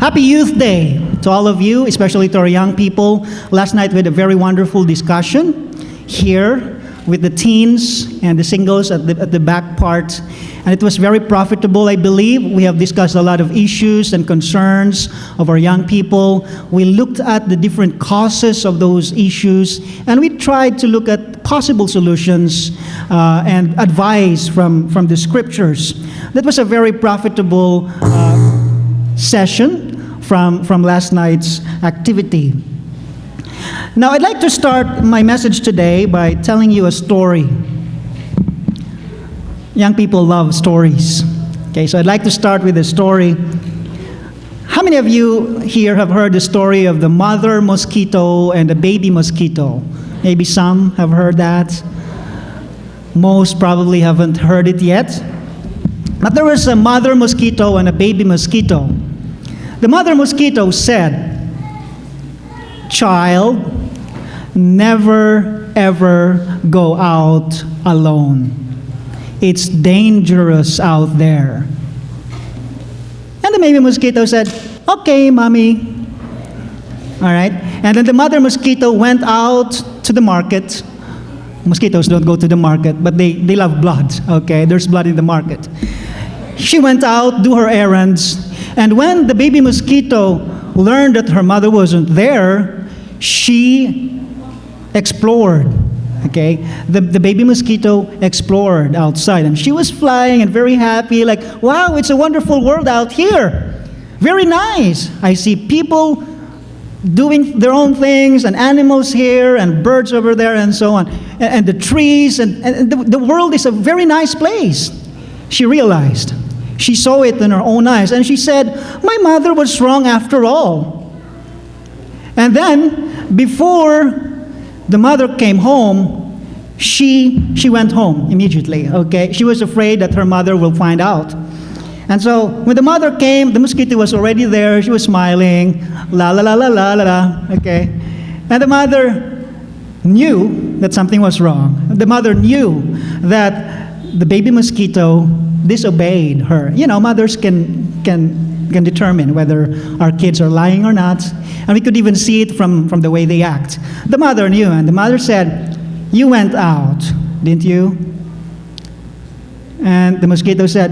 Happy Youth Day to all of you, especially to our young people. Last night we had a very wonderful discussion here with the teens and the singles at the back part. And it was very profitable, I believe. We have discussed a lot of issues and concerns of our young people. We looked at the different causes of those issues, and we tried to look at possible solutions and advice from the scriptures. That was a very profitable session from last night's activity. Now, I'd like to start my message today by telling you a story. Young people love stories. Okay, so I'd like to start with a story. How many of you here have heard the story of the mother mosquito and the baby mosquito? Maybe some have heard that. Most probably haven't heard it yet. But there was a mother mosquito and a baby mosquito. The mother mosquito said, "Child, never ever go out alone. It's dangerous out there." And the baby mosquito said, "Okay, mommy." All right. And then the mother mosquito went out to the market. Mosquitoes don't go to the market, but they love blood. Okay, there's blood in the market. She went out, do her errands, and when the baby mosquito learned that her mother wasn't there, she explored. Okay, the baby mosquito explored outside, and she was flying and very happy, like, wow, it's a wonderful world out here. Very nice. I see people doing their own things, and animals here, and birds over there, and so on, and the trees, and the world is a very nice place. She realized. She saw it in her own eyes, and she said, "My mother was wrong after all." And then, before the mother came home, she went home immediately, okay? She was afraid that her mother will find out. And so when the mother came, the mosquito was already there. She was smiling, la la la la la la la, okay? And the mother knew that something was wrong. The mother knew that the baby mosquito disobeyed her. You know, mothers can determine whether our kids are lying or not. And we could even see it from the way they act. The mother knew, and the mother said, "You went out, didn't you?" And the mosquito said,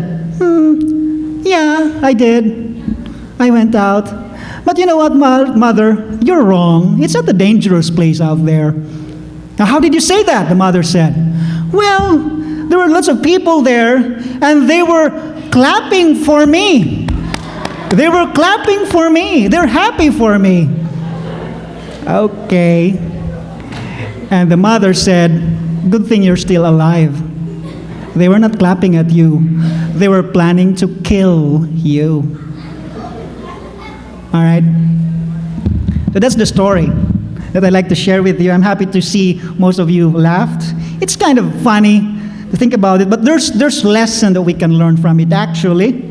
"Yeah, I did. I went out. But you know what, mother? You're wrong. It's not a dangerous place out there." "Now, how did you say that?" the mother said. "Well, there were lots of people there, and they were clapping for me. They were clapping for me. They're happy for me." Okay. And the mother said, "Good thing you're still alive. They were not clapping at you. They were planning to kill you." All right? So that's the story that I'd like to share with you. I'm happy to see most of you laughed. It's kind of funny to think about it, but there's lesson that we can learn from it, actually.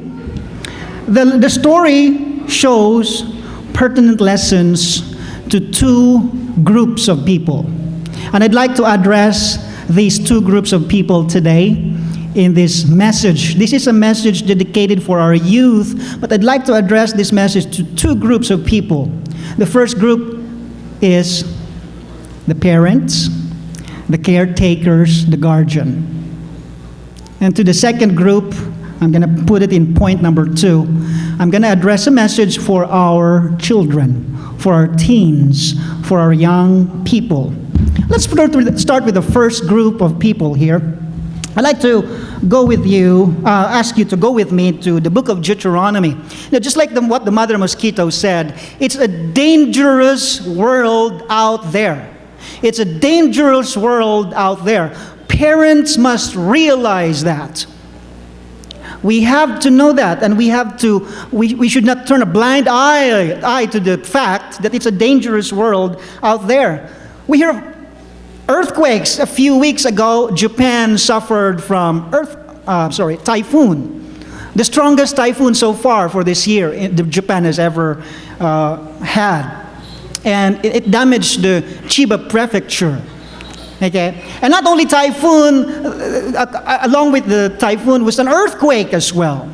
The story shows pertinent lessons to two groups of people. And I'd like to address these two groups of people today in this message. This is a message dedicated for our youth, but I'd like to address this message to two groups of people. The first group is the parents, the caretakers, the guardian. And to the second group, I'm going to put it in point number 2. I'm going to address a message for our children, for our teens, for our young people. Let's start with the first group of people here. I'd like to go with you, ask you to go with me to the book of Deuteronomy. Now, just like what the mother mosquito said, it's a dangerous world out there. It's a dangerous world out there. Parents must realize that. We have to know that, and we should not turn a blind eye to the fact that it's a dangerous world out there. We hear of earthquakes. A few weeks ago, Japan suffered from typhoon. The strongest typhoon so far for this year Japan has ever had. And it damaged the Chiba prefecture. Okay? And not only typhoon, along with the typhoon was an earthquake as well.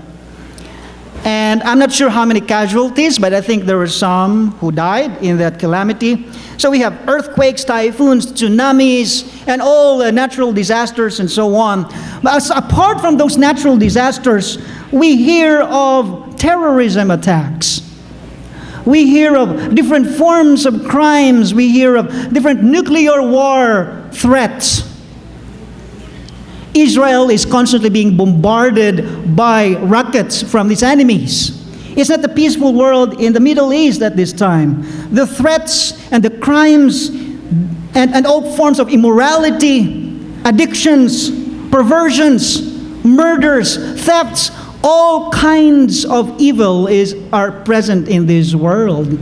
And I'm not sure how many casualties, but I think there were some who died in that calamity. So we have earthquakes, typhoons, tsunamis, and all the natural disasters and so on. But apart from those natural disasters, we hear of terrorism attacks. We hear of different forms of crimes. We hear of different nuclear war threats. Israel is constantly being bombarded by rockets from its enemies. It's not the peaceful world in the Middle East at this time. The threats and the crimes and all forms of immorality, addictions, perversions, murders, thefts, all kinds of evil are present in this world.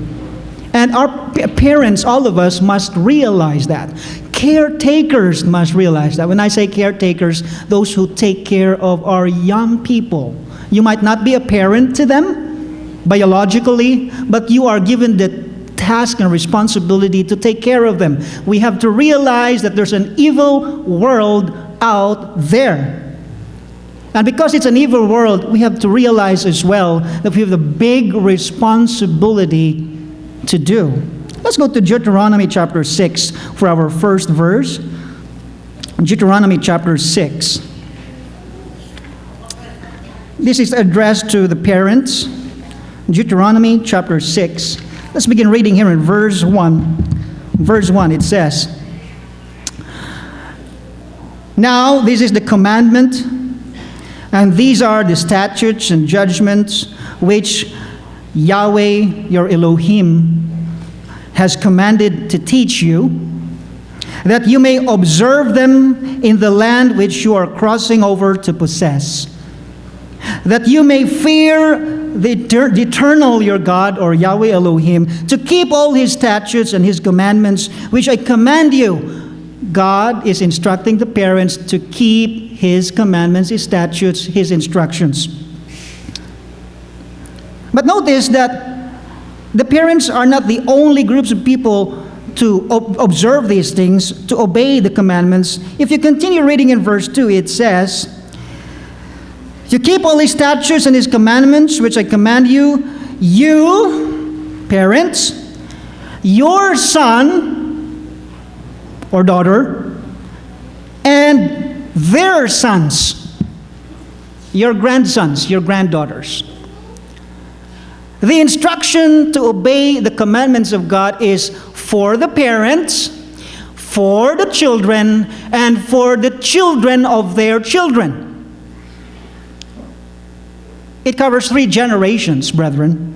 And our parents, all of us, must realize that. Caretakers must realize that. When I say caretakers, those who take care of our young people. You might not be a parent to them biologically, but you are given the task and responsibility to take care of them. We have to realize that there's an evil world out there. And because it's an evil world, we have to realize as well that we have the big responsibility to do. Let's go to Deuteronomy chapter 6 for our first verse. Deuteronomy chapter 6. This is addressed to the parents. Deuteronomy chapter 6. Let's begin reading here in verse 1. Verse 1, it says, "Now this is the commandment, and these are the statutes and judgments which Yahweh your Elohim has commanded to teach you, that you may observe them in the land which you are crossing over to possess, that you may fear the eternal your God, or Yahweh Elohim, to keep all his statutes and his commandments which I command you." God is instructing the parents to keep his commandments, his statutes, his instructions. But notice that the parents are not the only groups of people to observe these things, to obey the commandments. If you continue reading in verse 2, it says, "You keep all his statutes and his commandments, which I command you, you, parents, your son or daughter, and their sons, your grandsons, your granddaughters." The instruction to obey the commandments of God is for the parents, for the children, and for the children of their children. It covers 3 generations, brethren.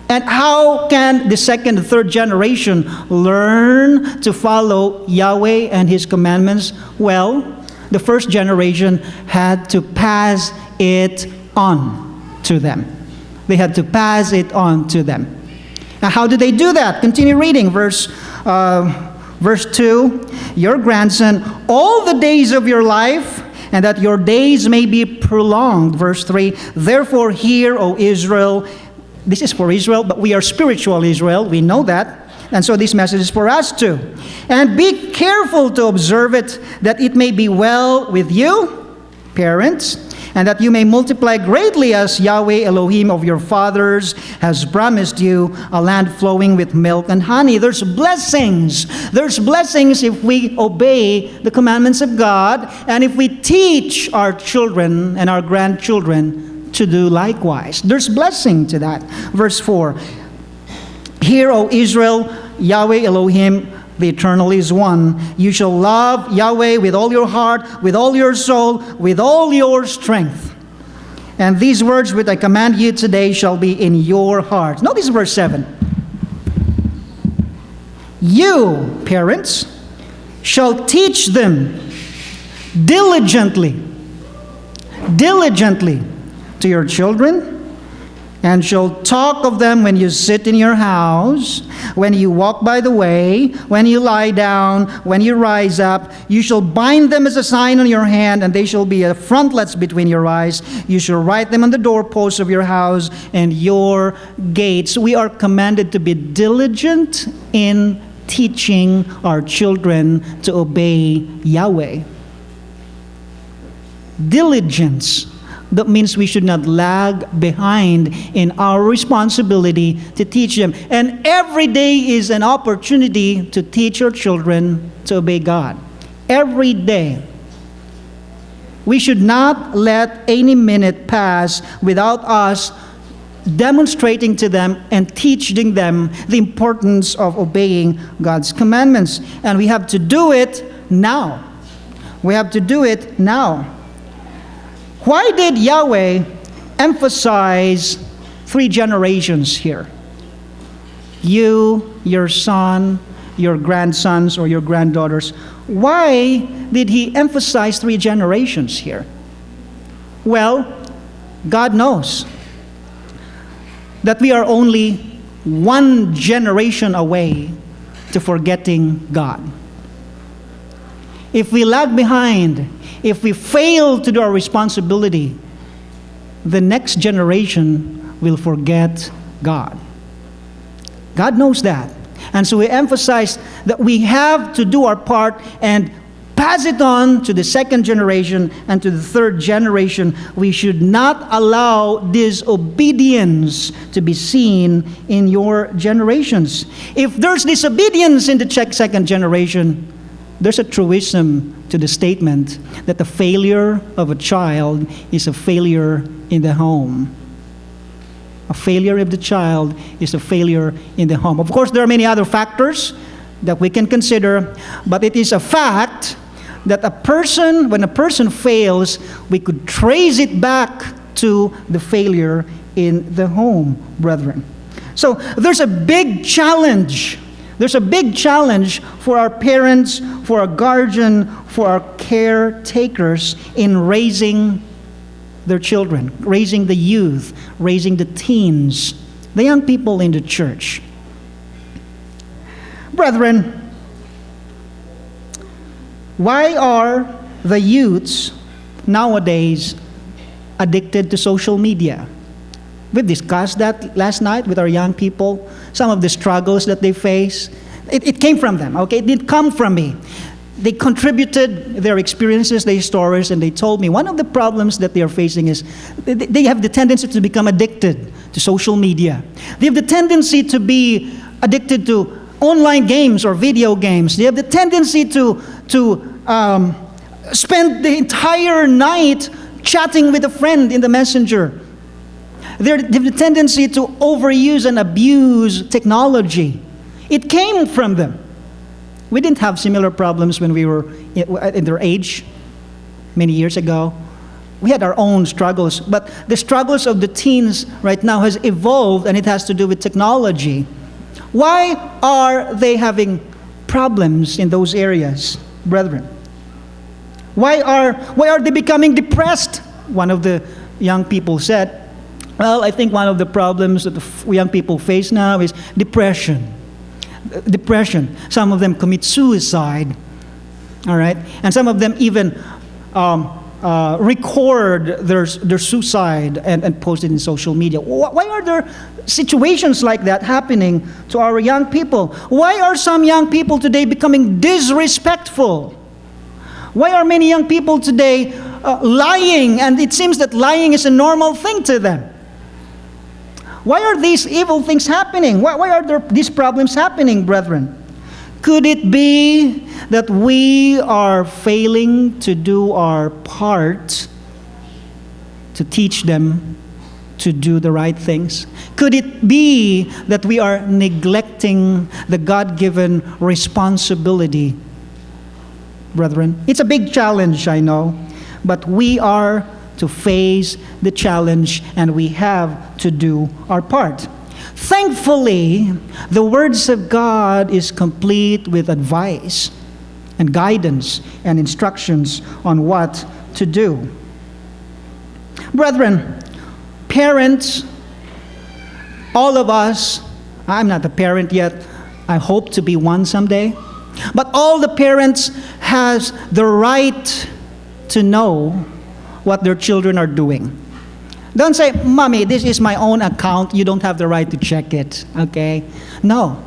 And how can the second and third generation learn to follow Yahweh and his commandments? Well, the first generation had to pass it on to them. They had to pass it on to them. Now, how did they do that? Continue reading, verse 2. "Your grandson, all the days of your life, and that your days may be prolonged." Verse 3. "Therefore hear, O Israel." This is for Israel, but we are spiritual Israel. We know that. And so this message is for us too. "And be careful to observe it, that it may be well with you," parents, "and that you may multiply greatly, as Yahweh Elohim of your fathers has promised you, a land flowing with milk and honey." There's blessings. There's blessings if we obey the commandments of God, and if we teach our children and our grandchildren to do likewise. There's blessing to that. Verse 4. "Hear, O Israel, Yahweh Elohim, the eternal is one. You shall love Yahweh with all your heart, with all your soul, with all your strength. And these words which I command you today shall be in your heart." Notice verse 7. "You, parents, shall teach them diligently to your children, and shall talk of them when you sit in your house, when you walk by the way, when you lie down, when you rise up. You shall bind them as a sign on your hand, and they shall be a frontlets between your eyes. You shall write them on the doorposts of your house and your gates." We are commanded to be diligent in teaching our children to obey Yahweh. Diligence That means we should not lag behind in our responsibility to teach them. And every day is an opportunity to teach our children to obey God. Every day. We should not let any minute pass without us demonstrating to them and teaching them the importance of obeying God's commandments. And we have to do it now. We have to do it now. Why did Yahweh emphasize 3 generations here? You, your son, your grandsons, or your granddaughters. Why did He emphasize 3 generations here? Well, God knows that we are only 1 generation away to forgetting God. If we lag behind, if we fail to do our responsibility, the next generation will forget God. God knows that. And so we emphasize that we have to do our part and pass it on to the 2nd generation and to the 3rd generation. We should not allow disobedience to be seen in your generations. If there's disobedience in the 2nd generation, there's a truism to the statement that the failure of a child is a failure in the home. A failure of the child is a failure in the home. Of course, there are many other factors that we can consider, but it is a fact that when a person fails, we could trace it back to the failure in the home, brethren. So there's a big challenge. There's a big challenge for our parents, for our guardian, for our caretakers in raising their children, raising the youth, raising the teens, the young people in the church. Brethren, why are the youths nowadays addicted to social media? We discussed that last night with our young people, some of the struggles that they face. It came from them, okay? It didn't come from me. They contributed their experiences, their stories, and they told me one of the problems that they are facing is they have the tendency to become addicted to social media. They have the tendency to be addicted to online games or video games. They have the tendency to spend the entire night chatting with a friend in the messenger. They have the tendency to overuse and abuse technology. It came from them. We didn't have similar problems when we were in their age many years ago. We had our own struggles, but the struggles of the teens right now has evolved, and it has to do with technology. Why are they having problems in those areas, brethren? Why are they becoming depressed? One of the young people said, well, I think one of the problems that the young people face now is depression. Depression. Some of them commit suicide, all right? And some of them even record their suicide and post it in social media. Why are there situations like that happening to our young people? Why are some young people today becoming disrespectful? Why are many young people today lying, and it seems that lying is a normal thing to them? Why are these evil things happening? Why are these problems happening, brethren? Could it be that we are failing to do our part to teach them to do the right things? Could it be that we are neglecting the God-given responsibility, brethren? It's a big challenge, I know, but we are to face the challenge, and we have to do our part. Thankfully, the words of God is complete with advice and guidance and instructions on what to do. Brethren, parents, all of us, I'm not a parent yet, I hope to be one someday, but all the parents has the right to know what their children are doing. Don't say, Mommy, this is my own account. You don't have the right to check it, okay? No.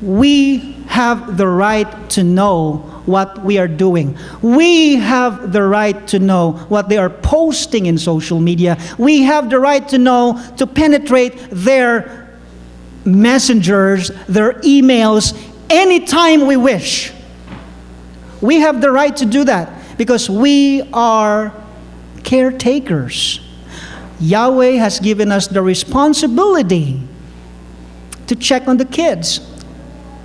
We have the right to know what we are doing. We have the right to know what they are posting in social media. We have the right to know, to penetrate their messengers, their emails, anytime we wish. We have the right to do that because we are caretakers. Yahweh has given us the responsibility to check on the kids,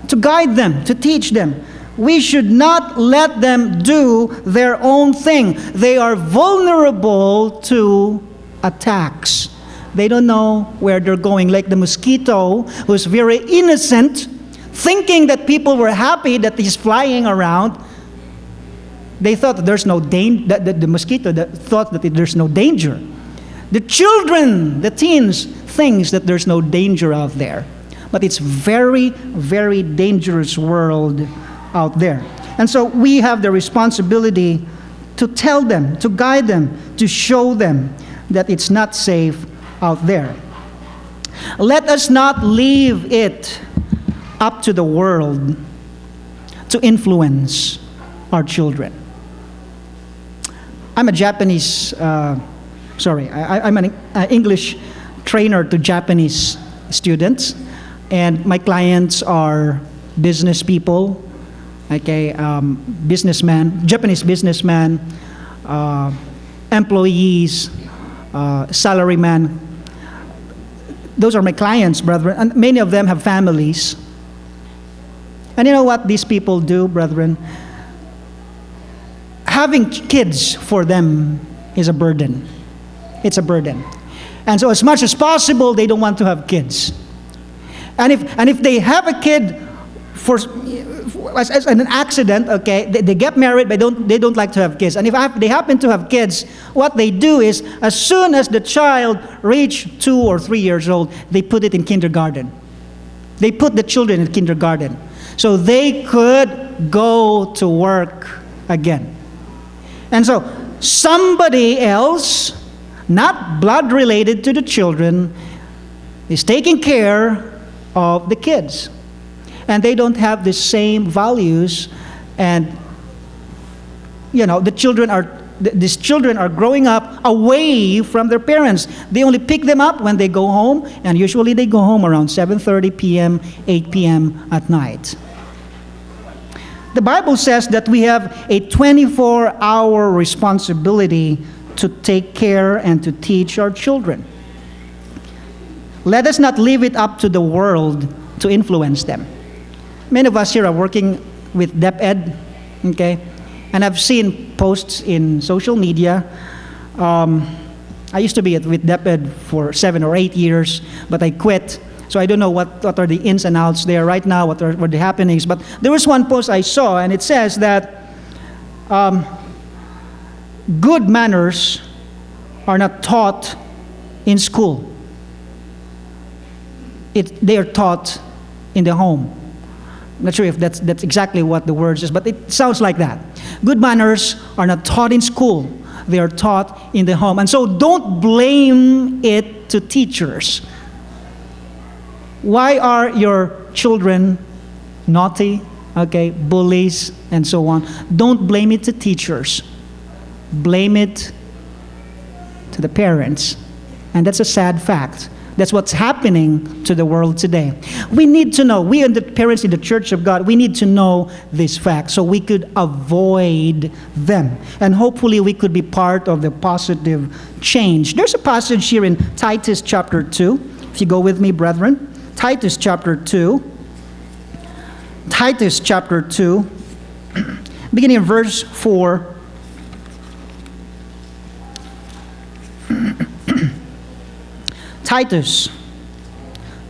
to guide them, to teach them. We should not let them do their own thing. They are vulnerable to attacks. They don't know where they're going. Like the mosquito, who's very innocent, thinking that people were happy that he's flying around. They thought that there's no danger. The mosquito thought that there's no danger. The children, the teens, thinks that there's no danger out there. But it's very, very dangerous world out there. And so we have the responsibility to tell them, to guide them, to show them that it's not safe out there. Let us not leave it up to the world to influence our children. I'm a Japanese, I'm an English trainer to Japanese students, and my clients are business people, okay, businessmen, Japanese businessmen, employees, salarymen. Those are my clients, brethren, and many of them have families. And you know what these people do, brethren? Having kids for them is a burden. It's a burden. And so as much as possible, they don't want to have kids. And if they have a kid as an accident, okay, they get married, but they don't like to have kids. And if they happen to have kids, what they do is, as soon as the child reach 2 or 3 years old, they put it in kindergarten. They put the children in kindergarten, so they could go to work again. And so somebody else, not blood related to the children, is taking care of the kids. And they don't have the same values, and these children are growing up away from their parents. They only pick them up when they go home, and usually they go home around 7:30 p.m., 8 p.m. at night. The Bible says that we have a 24-hour responsibility to take care and to teach our children. Let us not leave it up to the world to influence them. Many of us here are working with DepEd, okay? And I've seen posts in social media. I used to be with DepEd for 7 or 8 years, but I quit. So I don't know what are the ins and outs there right now, what are the happenings. But there was one post I saw, and it says that good manners are not taught in school. They are taught in the home. I'm not sure if that's exactly what the word is, but it sounds like that. Good manners are not taught in school. They are taught in the home. And so don't blame it to teachers. Why are your children naughty, okay, bullies, and so on? Don't blame it to teachers. Blame it to the parents. And that's a sad fact. That's what's happening to the world today. We need to know, we and the parents in the Church of God, we need to know this fact so we could avoid them. And hopefully we could be part of the positive change. There's a passage here in Titus chapter 2. If you go with me, brethren. Titus chapter 2. Titus chapter 2, beginning in verse 4. Titus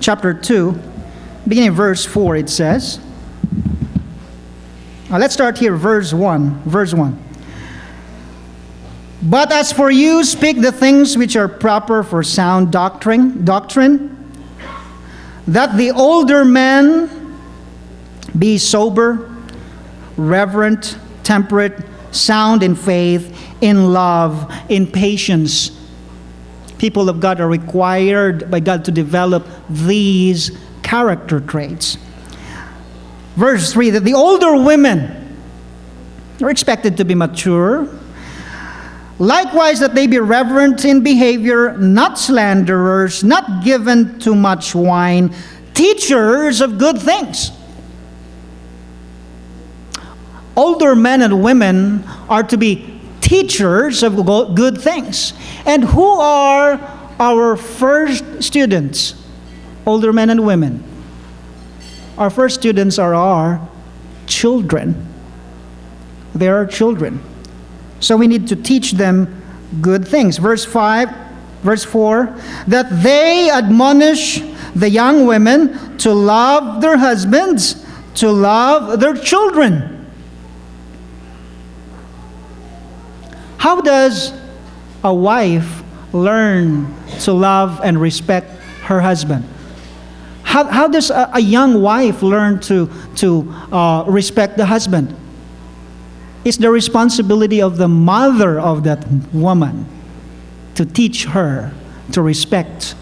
chapter 2, beginning in verse 4, it says, let's start here, verse 1. Verse 1. But as for you, speak the things which are proper for sound doctrine, that the older men be sober, reverent, temperate, sound in faith, in love, in patience. People of God are required by God to develop these character traits. Verse 3, that the older women They're expected to be mature. Likewise, that they be reverent in behavior, not slanderers, not given to much wine, teachers of good things. Older men and women are to be teachers of good things. And who are our first students? Older men and women. Our first students are our children. They are children. So we need to teach them good things. Verse 4, that they admonish the young women to love their husbands, to love their children. How does a wife learn to love and respect her husband? How does a young wife learn to respect the husband? It's the responsibility of the mother of that woman to teach her to respect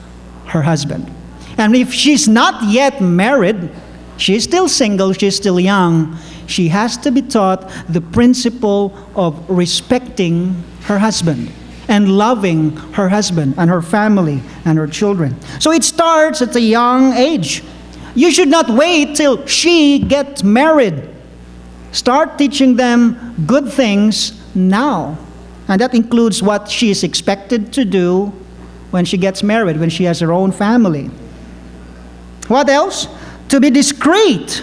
her husband. And if she's not yet married, she's still single, she's still young, she has to be taught the principle of respecting her husband and loving her husband and her family and her children. So it starts at a young age. You should not wait till she gets married. Start teaching them good things now. And that includes what she is expected to do when she gets married, when she has her own family. What else? To be discreet,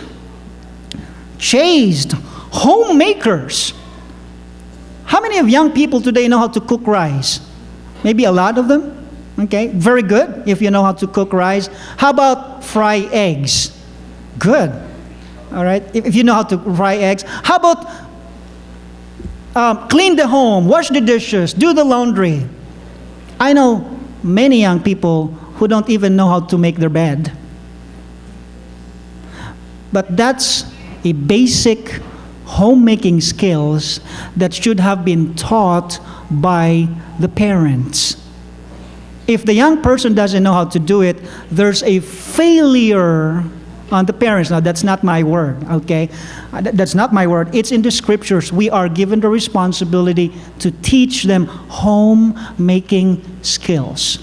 chaste, homemakers. How many of young people today know how to cook rice? Maybe a lot of them. Okay, very good if you know how to cook rice. How about fry eggs? Good. All right, if you know how to fry eggs. How about clean the home, wash the dishes, do the laundry? I know many young people who don't even know how to make their bed. But that's a basic homemaking skills that should have been taught by the parents. If the young person doesn't know how to do it, there's a failure on the parents. Now, that's not my word, okay? That's not my word. It's in the scriptures. We are given the responsibility to teach them homemaking skills.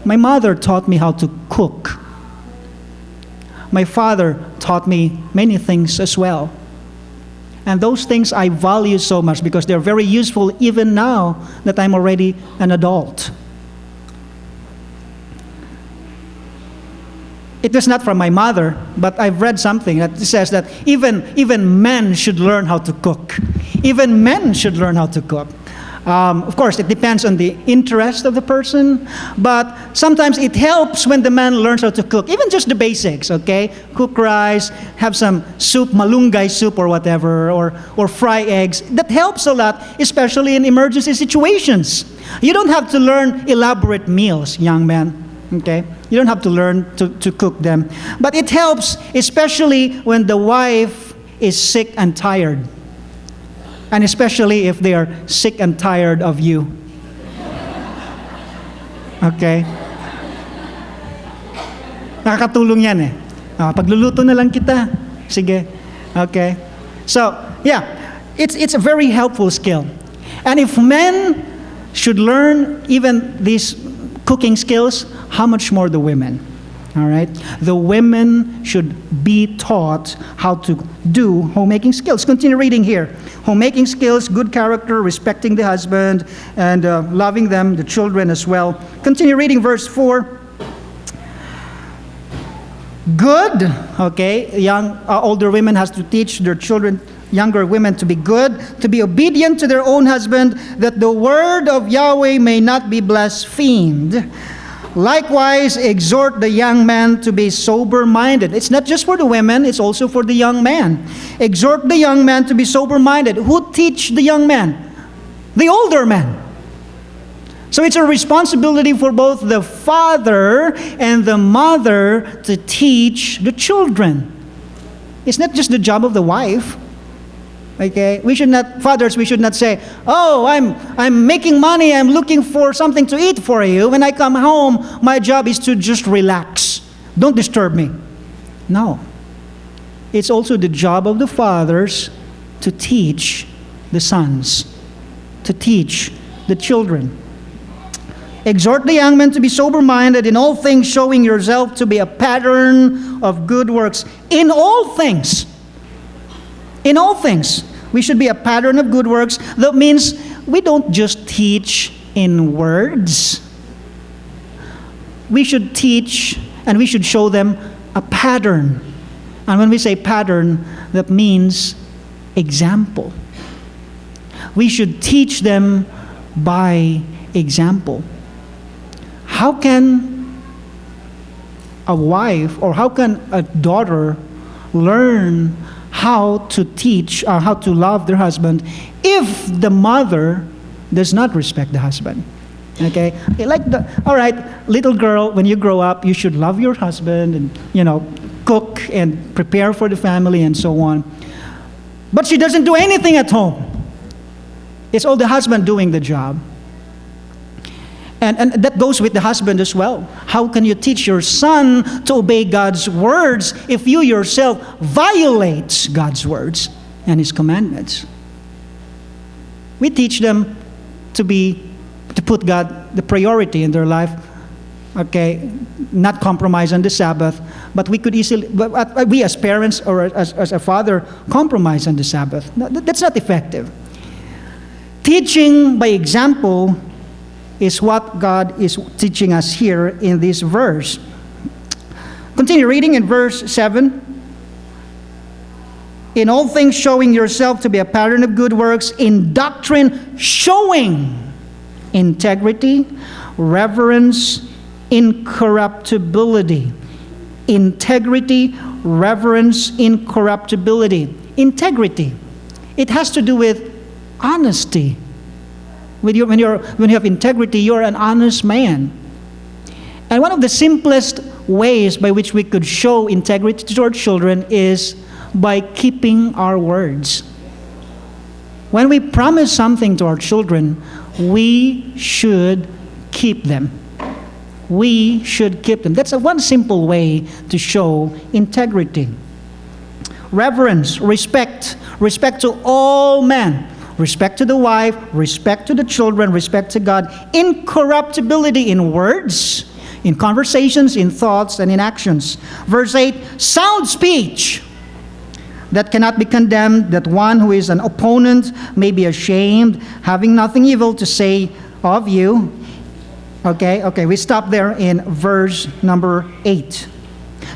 My mother taught me how to cook. My father taught me many things as well. And those things I value so much because they're very useful even now that I'm already an adult. It was not from my mother, but I've read something that says that even men should learn how to cook. Even men should learn how to cook. Of course, it depends on the interest of the person, but sometimes it helps when the man learns how to cook, even just the basics, okay? Cook rice, have some soup, malunggay soup or whatever, or fry eggs. That helps a lot, especially in emergency situations. You don't have to learn elaborate meals, young men, okay? You don't have to learn to cook them. But it helps, especially when the wife is sick and tired. And especially if they are sick and tired of you. Okay? Nakakatulong yan eh. Pagluluto na lang kita. Sige. Okay? So, yeah. It's a very helpful skill. And if men should learn even these cooking skills, how much more the women? All right? The women should be taught how to do homemaking skills. Continue reading here. Homemaking skills, good character, respecting the husband, and loving them, the children as well. Continue reading verse 4. Good, okay? Older women has to teach their children, younger women, to be good, to be obedient to their own husband, that the word of Yahweh may not be blasphemed. Likewise, exhort the young man to be sober-minded. It's not just for the women, it's also for the young man. Exhort the young man to be sober-minded. Who teach the young man? The older man. So it's a responsibility for both the father and the mother to teach the children. It's not just the job of the wife. Okay, fathers, we should not say, "Oh, I'm making money, I'm looking for something to eat for you. When I come home, my job is to just relax. Don't disturb me." No. It's also the job of the fathers to teach the sons, to teach the children. Exhort the young men to be sober-minded, in all things showing yourself to be a pattern of good works. In all things. In all things. We should be a pattern of good works. That means we don't just teach in words. We should teach and we should show them a pattern. And when we say pattern, that means example. We should teach them by example. How can a wife or how can a daughter learn how to teach or how to love their husband if the mother does not respect the husband? Okay? All right, little girl, when you grow up, you should love your husband and, cook and prepare for the family and so on. But she doesn't do anything at home. It's all the husband doing the job. And that goes with the husband as well. How can you teach your son to obey God's words if you yourself violate God's words and His commandments? We teach them to put God the priority in their life. Okay, not compromise on the Sabbath, but we could easily, we as parents or as a father, compromise on the Sabbath. That's not effective. Teaching by example is what God is teaching us here in this verse. Continue reading in verse 7. In all things showing yourself to be a pattern of good works, in doctrine showing integrity, reverence, incorruptibility. Integrity, reverence, incorruptibility. Integrity. It has to do with honesty. When you have integrity, you're an honest man. And one of the simplest ways by which we could show integrity to our children is by keeping our words. When we promise something to our children, we should keep them. We should keep them. That's one simple way to show integrity. Reverence, respect to all men. Respect to the wife, respect to the children, respect to God. Incorruptibility in words, in conversations, in thoughts, and in actions. Verse 8, sound speech that cannot be condemned, that one who is an opponent may be ashamed, having nothing evil to say of you. Okay, we stop there in verse number 8.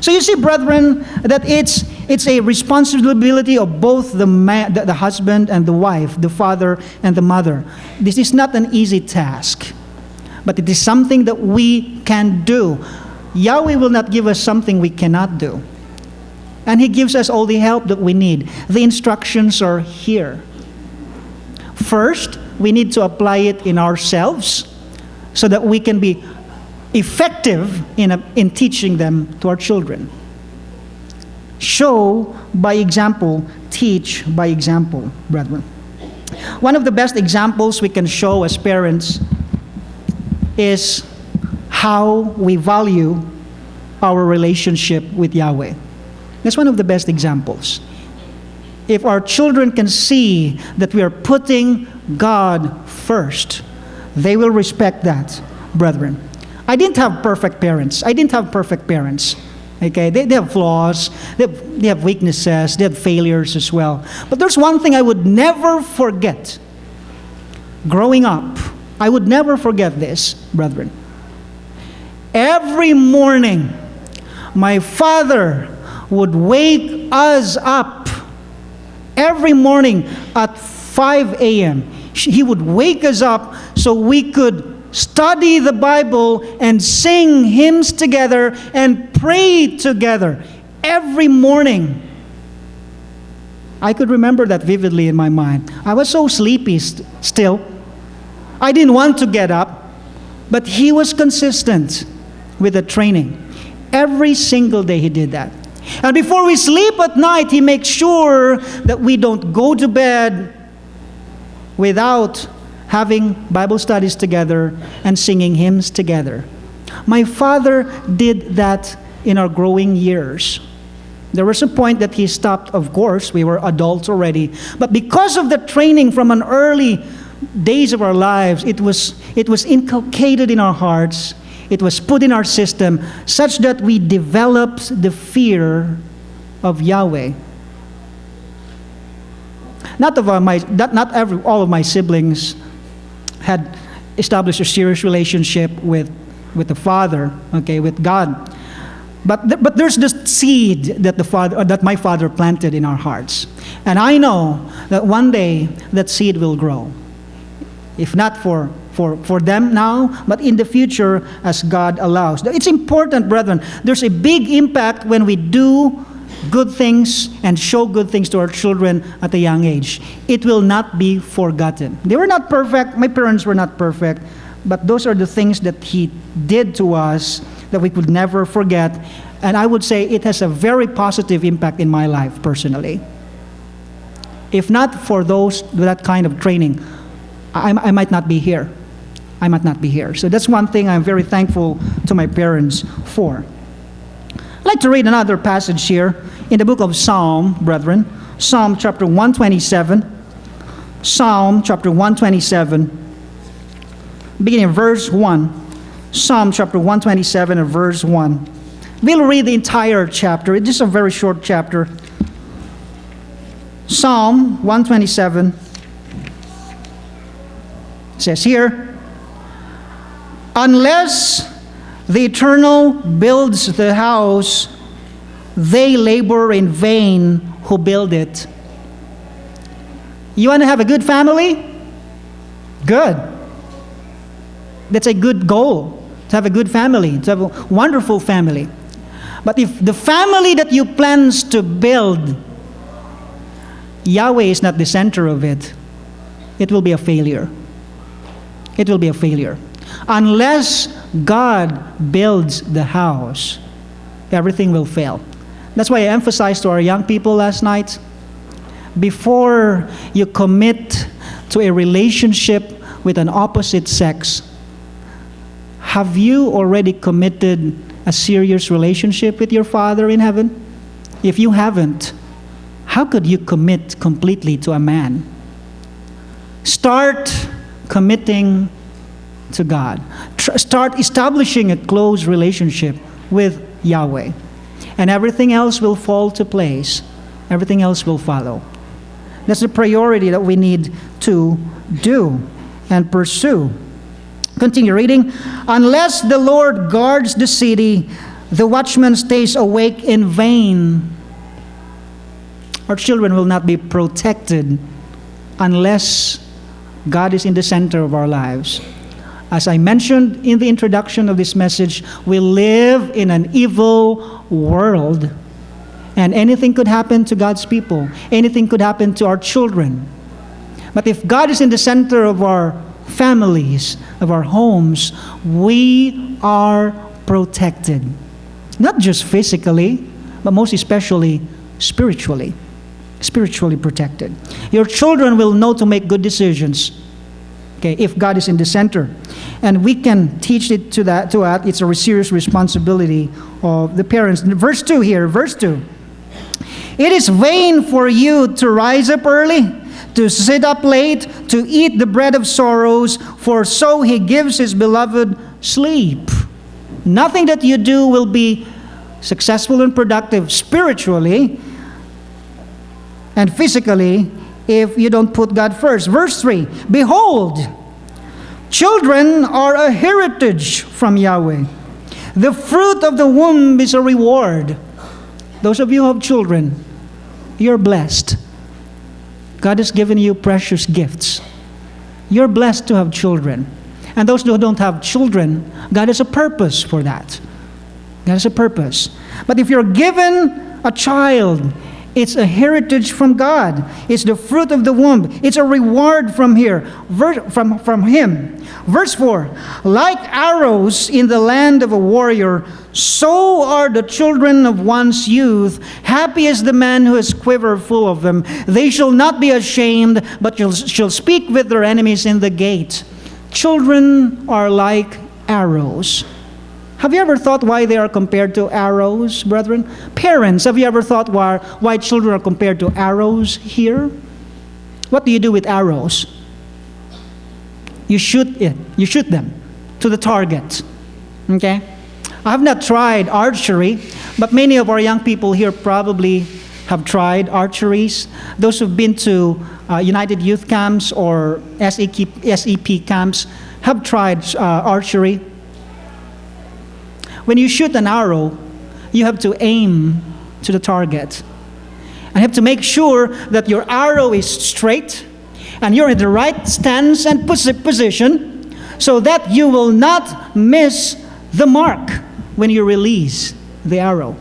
So you see, brethren, that it's a responsibility of both the husband and the wife, the father and the mother. This is not an easy task, but it is something that we can do. Yahweh will not give us something we cannot do. And He gives us all the help that we need. The instructions are here. First, we need to apply it in ourselves so that we can be effective in teaching them to our children. Show by example, teach by example, brethren. One of the best examples we can show as parents is how we value our relationship with Yahweh. That's one of the best examples. If our children can see that we are putting God first, they will respect that, brethren. I didn't have perfect parents. Okay, they have flaws, they have weaknesses, they have failures as well. But there's one thing I would never forget. Growing up, I would never forget this, brethren. Every morning, my father would wake us up. Every morning at 5 a.m. He would wake us up so we could study the Bible and sing hymns together and pray together every morning. I could remember that vividly in my mind. I was so sleepy still. I didn't want to get up, but he was consistent with the training. Every single day he did that. And before we sleep at night, he makes sure that we don't go to bed without having Bible studies together and singing hymns together. My father did that in our growing years. There was a point that he stopped, of course. We were adults already. But because of the training from an early days of our lives, it was inculcated in our hearts. It was put in our system such that we developed the fear of Yahweh. Not all of my siblings had established a serious relationship with the Father, okay, with God. But there's this seed that my father planted in our hearts. And I know that one day that seed will grow. If not for them now, but in the future as God allows. It's important, brethren. There's a big impact when we do good things and show good things to our children at a young age. It will not be forgotten. They were not perfect. My parents were not perfect. But those are the things that He did to us that we could never forget. And I would say it has a very positive impact in my life personally. If not for that kind of training, I might not be here. I might not be here. So that's one thing I'm very thankful to my parents for. I'd like to read another passage here in the book of Psalm, brethren. Psalm chapter 127. Psalm chapter 127. Beginning in verse 1. Psalm chapter 127 and verse 1. We'll read the entire chapter. It is a very short chapter. Psalm 127 says here, unless the Eternal builds the house, they labor in vain who build it. You want to have a good family? Good. That's a good goal, to have a good family, to have a wonderful family. But if the family that you plans to build, Yahweh is not the center of it, it will be a failure. It will be a failure. Unless God builds the house, everything will fail. That's why I emphasized to our young people last night, before you commit to a relationship with an opposite sex, have you already committed a serious relationship with your Father in heaven? If you haven't, how could you commit completely to a man? Start committing to God. Start establishing a close relationship with Yahweh. And everything else will fall to place. Everything else will follow. That's the priority that we need to do and pursue. Continue reading. Unless the Lord guards the city, the watchman stays awake in vain. Our children will not be protected unless God is in the center of our lives. As I mentioned in the introduction of this message, we live in an evil world, and anything could happen to God's people. Anything could happen to our children. But if God is in the center of our families, of our homes, we are protected. Not just physically, but most especially spiritually. Spiritually protected. Your children will know to make good decisions, okay, if God is in the center. And we can teach it to that. It's a serious responsibility of the parents. Verse 2 here, verse 2. It is vain for you to rise up early, to sit up late, to eat the bread of sorrows, for so He gives His beloved sleep. Nothing that you do will be successful and productive spiritually and physically if you don't put God first. Verse 3, behold, children are a heritage from Yahweh. The fruit of the womb is a reward. Those of you who have children, you're blessed. God has given you precious gifts. You're blessed to have children. And those who don't have children, God has a purpose for that. God has a purpose. But if you're given a child, it's a heritage from God. It's the fruit of the womb. It's a reward from from Him. Verse 4, like arrows in the land of a warrior, so are the children of one's youth. Happy is the man who has quiver full of them. They shall not be ashamed, but shall speak with their enemies in the gate. Children are like arrows. Have you ever thought why they are compared to arrows, brethren? Parents, have you ever thought why children are compared to arrows here? What do you do with arrows? You shoot it. You shoot them to the target. Okay? I have not tried archery, but many of our young people here probably have tried archeries. Those who've been to United Youth Camps or SEP camps have tried archery. When you shoot an arrow, you have to aim to the target. And you have to make sure that your arrow is straight and you're in the right stance and position so that you will not miss the mark when you release the arrow.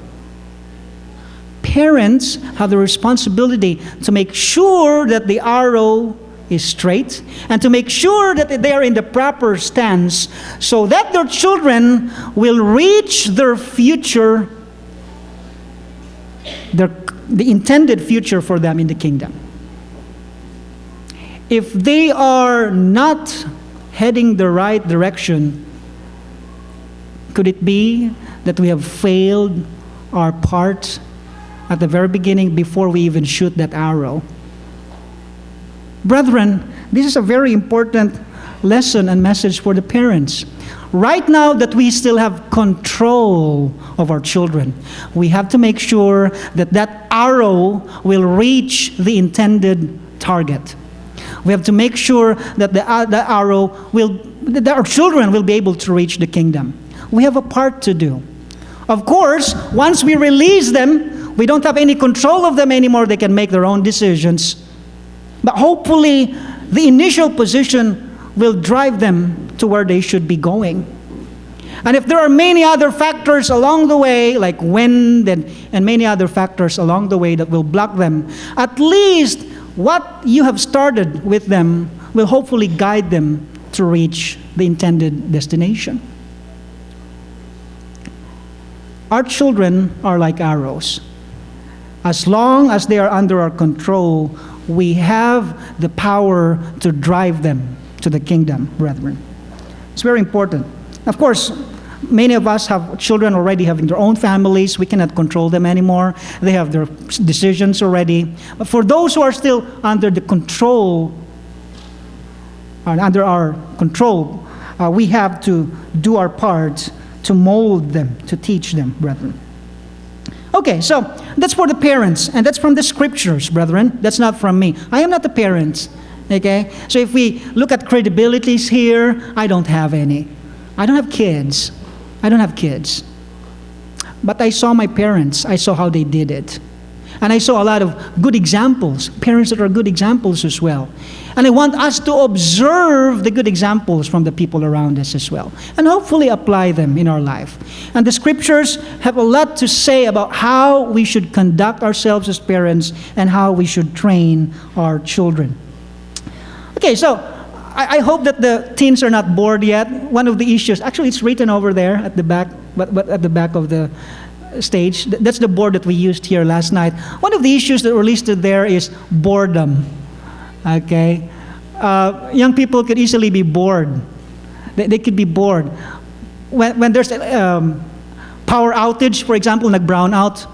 Parents have the responsibility to make sure that the arrow is straight and to make sure that they are in the proper stance so that their children will reach their future, the intended future for them in the kingdom. If they are not heading the right direction, could it be that we have failed our part at the very beginning before we even shoot that arrow? Brethren, this is a very important lesson and message for the parents. Right now that we still have control of our children, we have to make sure that that arrow will reach the intended target. We have to make sure that that our children will be able to reach the kingdom. We have a part to do. Of course, once we release them, we don't have any control of them anymore. They can make their own decisions. But hopefully, the initial position will drive them to where they should be going. And if there are many other factors along the way, like wind and many other factors along the way that will block them, at least what you have started with them will hopefully guide them to reach the intended destination. Our children are like arrows. As long as they are under our control, we have the power to drive them to the kingdom, brethren. It's very important. Of course, many of us have children already having their own families. We cannot control them anymore. They have their decisions already. But for those who are still under the control, under our control, we have to do our part to mold them, to teach them, brethren. Okay, so that's for the parents, and that's from the scriptures, brethren. That's not from me. I am not the parent, okay? So if we look at credibilities here, I don't have any. I don't have kids. But I saw my parents. I saw how they did it. And I saw a lot of good examples, parents that are good examples as well. And I want us to observe the good examples from the people around us as well, and hopefully apply them in our life. And the scriptures have a lot to say about how we should conduct ourselves as parents and how we should train our children. Okay, so I hope that the teens are not bored yet. One of the issues, actually it's written over there at the back, but at the back of the stage. That's the board that we used here last night. One of the issues that were listed there is boredom. Okay? Young people could easily be bored. They could be bored. When there's a power outage, for example, nag-brown out,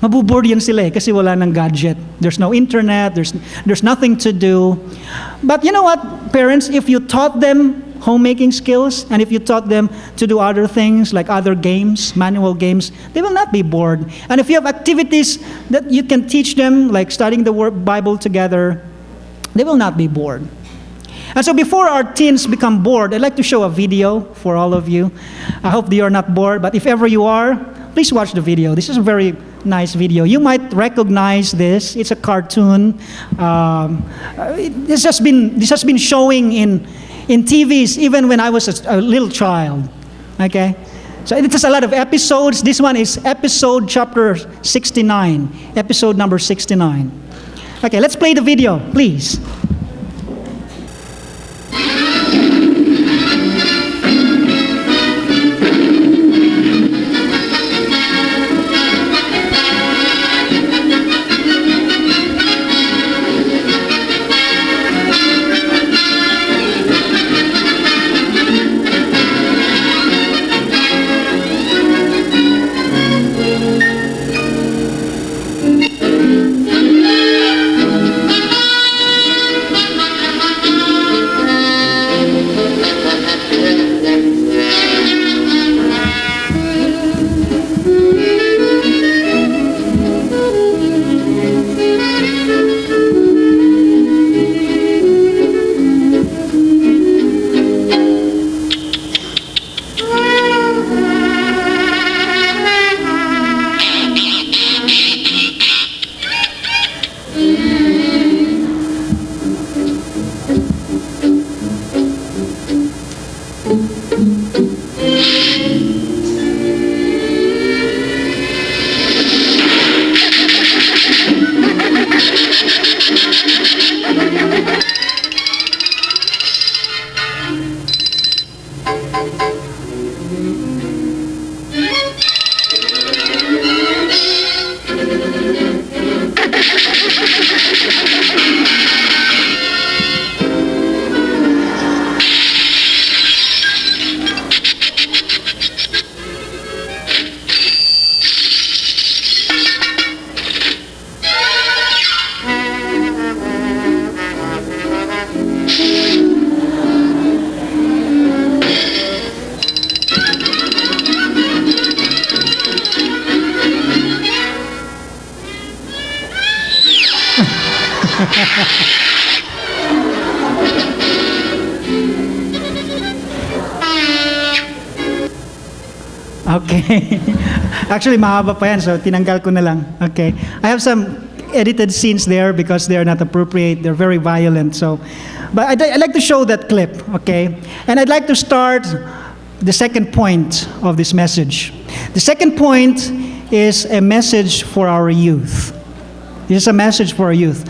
mabuboard yan sila kasi wala ng gadget. There's no internet, there's nothing to do. But you know what, parents, if you taught them homemaking skills, and if you taught them to do other things like other games, manual games, they will not be bored. And if you have activities that you can teach them, like studying the Bible together, they will not be bored. And so before our teens become bored, I'd like to show a video for all of you. I hope you are not bored, but if ever you are, please watch the video. This is a very nice video. You might recognize this. It's a cartoon. This has been showing in TVs even when I was a little child. Okay? So it has a lot of episodes. This one is episode chapter 69. Episode number 69. Okay, let's play the video, please. Okay. Actually, mahaba pa yan, so tinanggal ko na lang. Okay. I have some edited scenes there because they're not appropriate. They're very violent. But I'd like to show that clip, okay? And I'd like to start the second point of this message. The second point is a message for our youth. This is a message for our youth.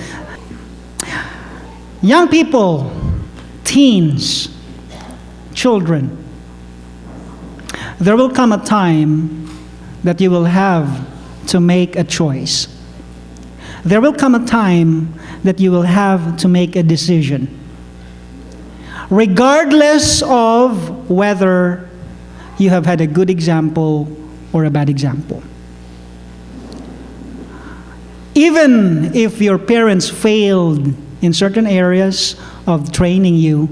Young people, teens, children, there will come a time that you will have to make a choice. There will come a time that you will have to make a decision. Regardless of whether you have had a good example or a bad example. Even if your parents failed in certain areas of training you,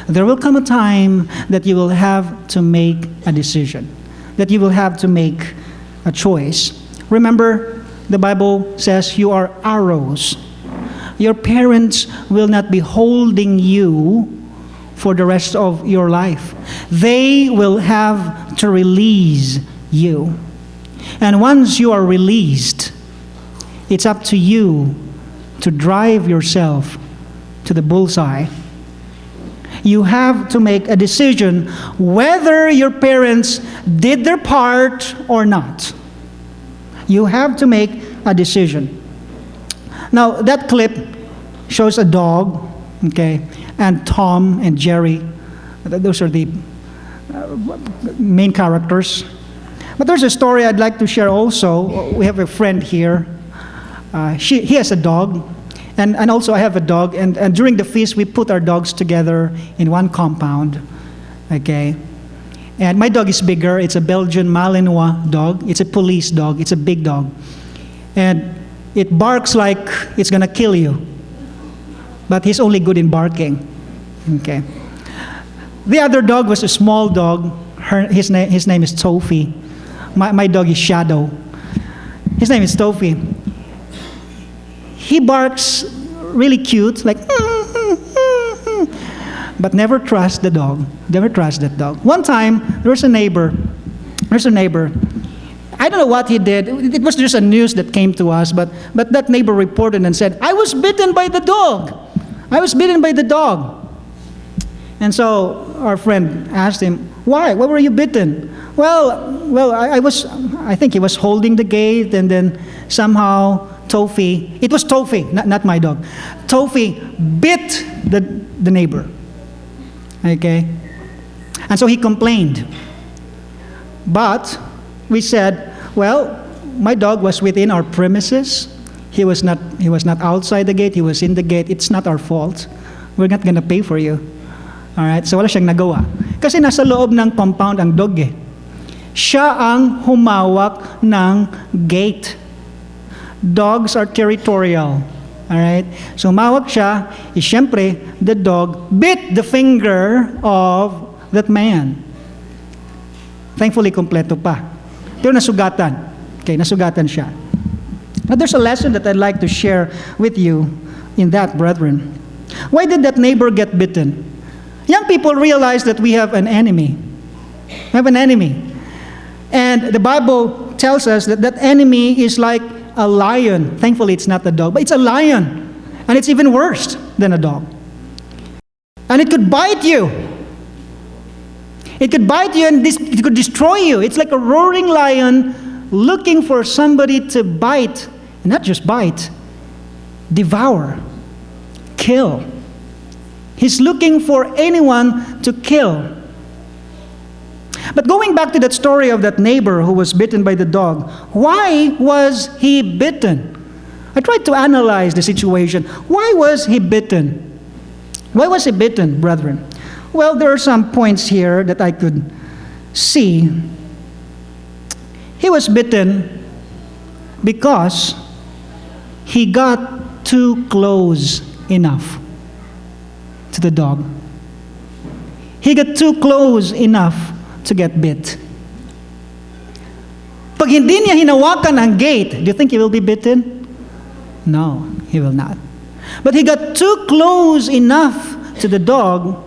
there will come a time that you will have to make a decision, that you will have to make a choice. Remember, the Bible says you are arrows. Your parents will not be holding you for the rest of your life. They will have to release you. And once you are released, it's up to you to drive yourself to the bullseye. You have to make a decision whether your parents did their part or not. You have to make a decision. Now, that clip shows a dog, okay, and Tom and Jerry. Those are the main characters. But there's a story I'd like to share also. We have a friend here. He has a dog. And also I have a dog, and during the feast we put our dogs together in one compound, okay? And my dog is bigger. It's a Belgian Malinois dog. It's a police dog. It's a big dog. And it barks like it's gonna kill you. But he's only good in barking, okay? The other dog was a small dog. His name is Tofi. My dog is Shadow. His name is Tofi. He barks really cute, like, but never trust the dog. Never trust that dog. One time, there's a neighbor. I don't know what he did. It was just a news that came to us, but that neighbor reported and said, I was bitten by the dog. I was bitten by the dog. And so our friend asked him, why? Why were you bitten? Well, I think he was holding the gate, and then somehow Tofi, it was Tofi, not my dog. Tofi bit the neighbor, okay? And so he complained. But we said, well, my dog was within our premises. He was not outside the gate, he was in the gate. It's not our fault. We're not gonna pay for you. All right? So wala siyang nagawa. Kasi nasa loob ng compound ang dog eh. Siya ang humawak ng gate. Dogs are territorial. All right? So humawak siya, syempre, the dog bit the finger of that man. Thankfully, kompleto pa. Pero nasugatan. Okay, nasugatan siya. Now, there's a lesson that I'd like to share with you in that, brethren. Why did that neighbor get bitten? Young people realize that we have an enemy. We have an enemy. And the Bible tells us that that enemy is like a lion. Thankfully, it's not a dog, but it's a lion. And it's even worse than a dog. And it could bite you. It could bite you and it could destroy you. It's like a roaring lion looking for somebody to bite. And not just bite, devour, kill. He's looking for anyone to kill. But going back to that story of that neighbor who was bitten by the dog, why was he bitten? I tried to analyze the situation. Why was he bitten? Why was he bitten, brethren? Well, there are some points here that I could see. He was bitten because he got too close enough to the dog. He got too close enough to get bit. Pag hindi niya hinawakan ang gate, do you think he will be bitten? No, he will not. But he got too close enough to the dog,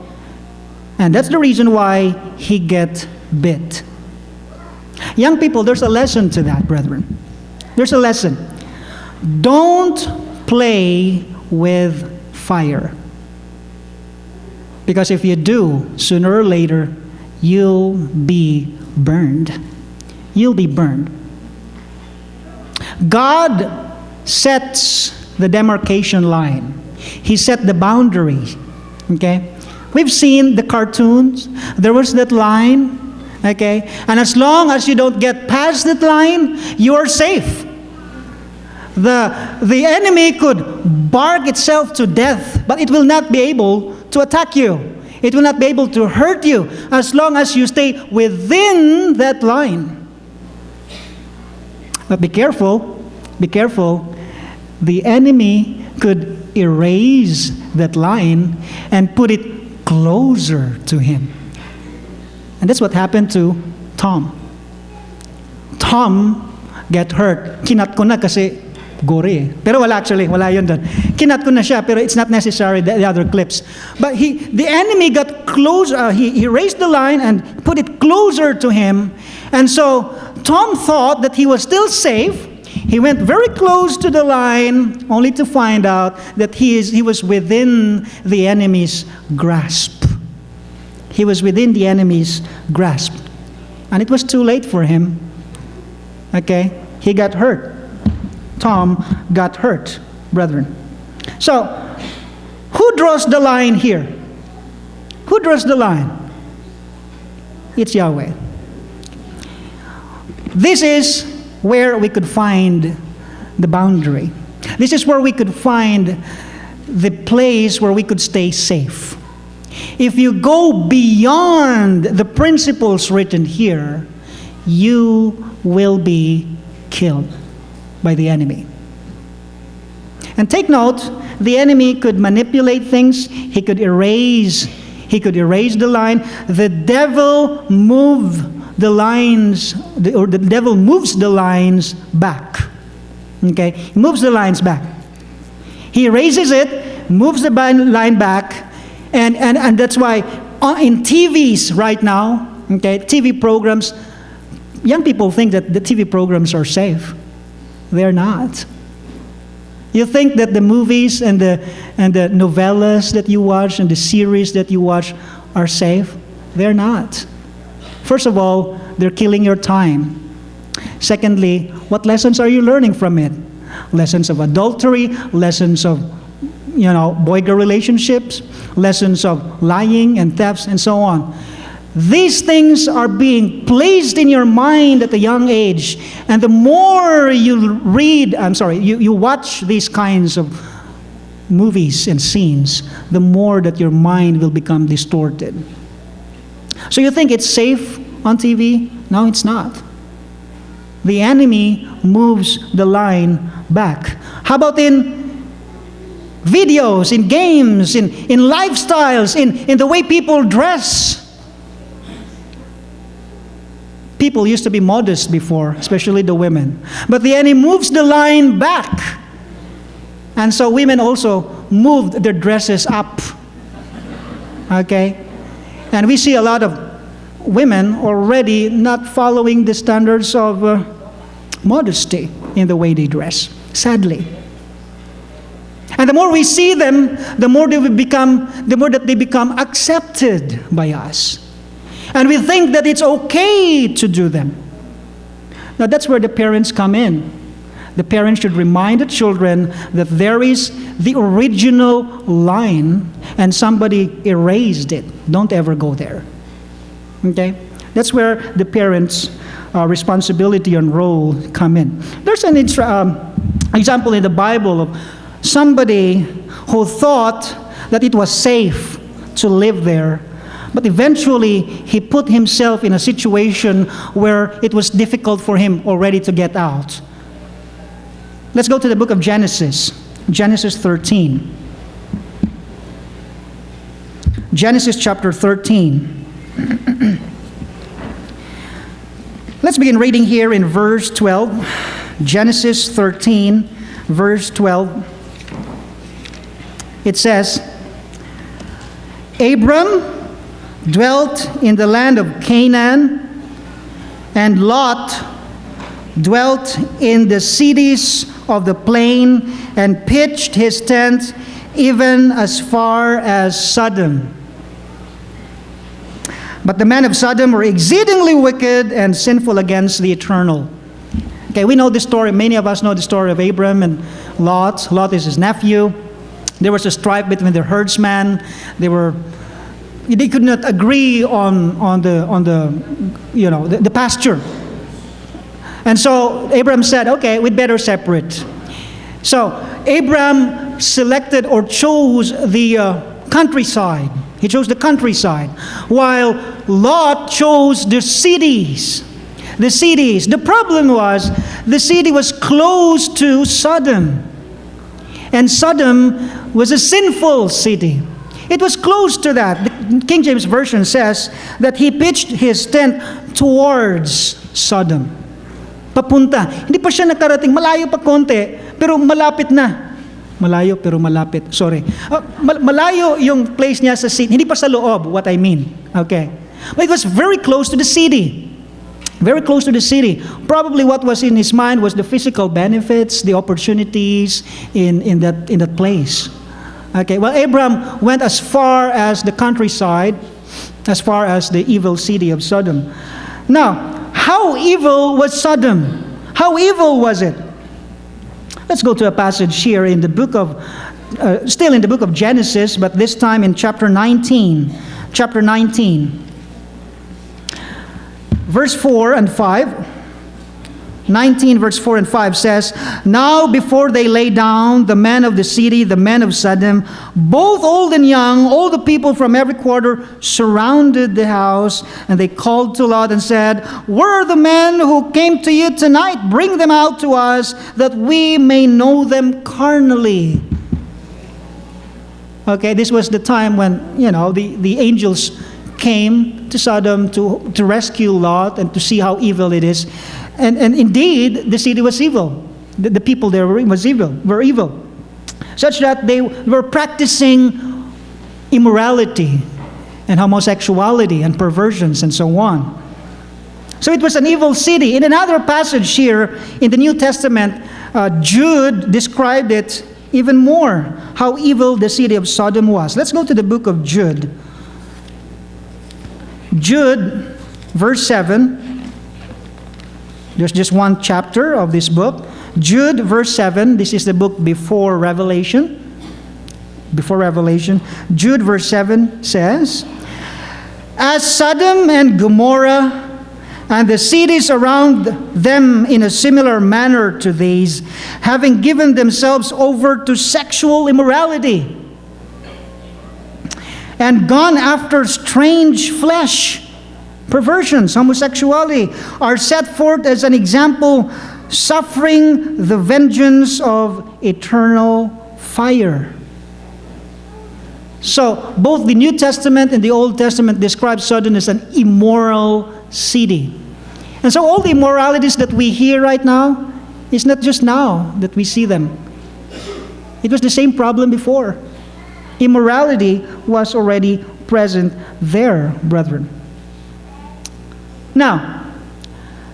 and that's the reason why he get bit. Young people, there's a lesson to that, brethren. There's a lesson. Don't play with fire. Because if you do, sooner or later, you'll be burned. You'll be burned. God sets the demarcation line. He set the boundary. Okay? We've seen the cartoons. There was that line. Okay? And as long as you don't get past that line, you are safe. The enemy could bark itself to death, but it will not be able to attack you. It will not be able to hurt you as long as you stay within that line. But be careful. Be careful. The enemy could erase that line and put it closer to him. And that's what happened to Tom. Tom get hurt. Kinat ko na kasi gore. Pero wala yun doon. Kinat ko na siya, pero it's not necessary, the other clips. But the enemy got close, he raised the line and put it closer to him. And so Tom thought that he was still safe. He went very close to the line, only to find out that he was within the enemy's grasp. He was within the enemy's grasp. And it was too late for him. Okay? He got hurt. Tom got hurt, brethren. So, who draws the line here? Who draws the line? It's Yahweh. This is where we could find the boundary. This is where we could find the place where we could stay safe. If you go beyond the principles written here, you will be killed by the enemy. And take note, the enemy could manipulate things. He could erase the line. The devil the devil moves the lines back. Okay? He moves the lines back. He erases it, moves the line back, and that's why in TVs right now, okay, TV programs, young people think that the TV programs are safe. They're not. You think that the movies and the novellas that you watch and the series that you watch are safe? They're not. First of all, they're killing your time. Secondly, what lessons are you learning from it? Lessons of adultery, lessons of, boy-girl relationships, lessons of lying and thefts and so on. These things are being placed in your mind at a young age. And the more you you watch these kinds of movies and scenes, the more that your mind will become distorted. So you think it's safe on TV? No, it's not. The enemy moves the line back. How about in videos, in games, in lifestyles, in the way people dress? People used to be modest before, especially the women. But the enemy moves the line back. And so women also moved their dresses up. Okay? And we see a lot of women already not following the standards of modesty in the way they dress, sadly. And the more we see them, the more that they become accepted by us. And we think that it's okay to do them. Now that's where the parents come in. The parents should remind the children that there is the original line and somebody erased it. Don't ever go there. Okay? That's where the parents' responsibility and role come in. There's an example in the Bible of somebody who thought that it was safe to live there, but eventually he put himself in a situation where it was difficult for him already to get out. Let's go to the book of Genesis, Genesis 13. Genesis chapter 13. Let's begin reading here in verse 12. Genesis 13, verse 12. It says, Abram dwelt in the land of Canaan, and Lot dwelt in the cities of the plain and pitched his tent even as far as Sodom. But the men of Sodom were exceedingly wicked and sinful against the Eternal. Okay, we know the story. Many of us know the story of Abram and Lot. Lot is his nephew. There was a strife between the herdsmen. They could not agree on the pasture. And so Abram said, okay, we'd better separate. So Abram selected or chose the countryside. He chose the countryside, while Lot chose the cities. The cities. The problem was, the city was close to Sodom. And Sodom was a sinful city. It was close to that. The King James Version says that he pitched his tent towards Sodom. Papunta. Hindi pa siya nakarating. Malayo pa konti, pero malapit na. Malayo pero malapit. Sorry. Malayo yung place niya sa city. Hindi pa sa loob, what I mean. Okay. But it was very close to the city. Very close to the city. Probably what was in his mind was the physical benefits, the opportunities in that place. Okay. Well, Abram went as far as the countryside, as far as the evil city of Sodom. Now, how evil was Sodom? How evil was it? Let's go to a passage here in the book of, still in the book of Genesis, but this time in chapter 19. Chapter 19. Verse 4 and 5. 19 verse 4 and 5 says, Now before they lay down, the men of the city, the men of Sodom, both old and young, all the people from every quarter surrounded the house, and they called to Lot and said, Where are the men who came to you tonight? Bring them out to us, that we may know them carnally. Okay, this was the time when, the angels came to Sodom to rescue Lot and to see how evil it is. And indeed, the city was evil. The people there were evil. Such that they were practicing immorality and homosexuality and perversions and so on. So it was an evil city. In another passage here in the New Testament, Jude described it even more, how evil the city of Sodom was. Let's go to the book of Jude. Jude, verse 7. There's just one chapter of this book. Jude, verse 7. This is the book before Revelation. Before Revelation. Jude, verse 7 says, As Sodom and Gomorrah and the cities around them in a similar manner to these, having given themselves over to sexual immorality and gone after strange flesh, perversions, homosexuality, are set forth as an example, suffering the vengeance of eternal fire. So, both the New Testament and the Old Testament describe Sodom as an immoral city. And so all the immoralities that we hear right now, is not just now that we see them. It was the same problem before. Immorality was already present there, brethren. Now,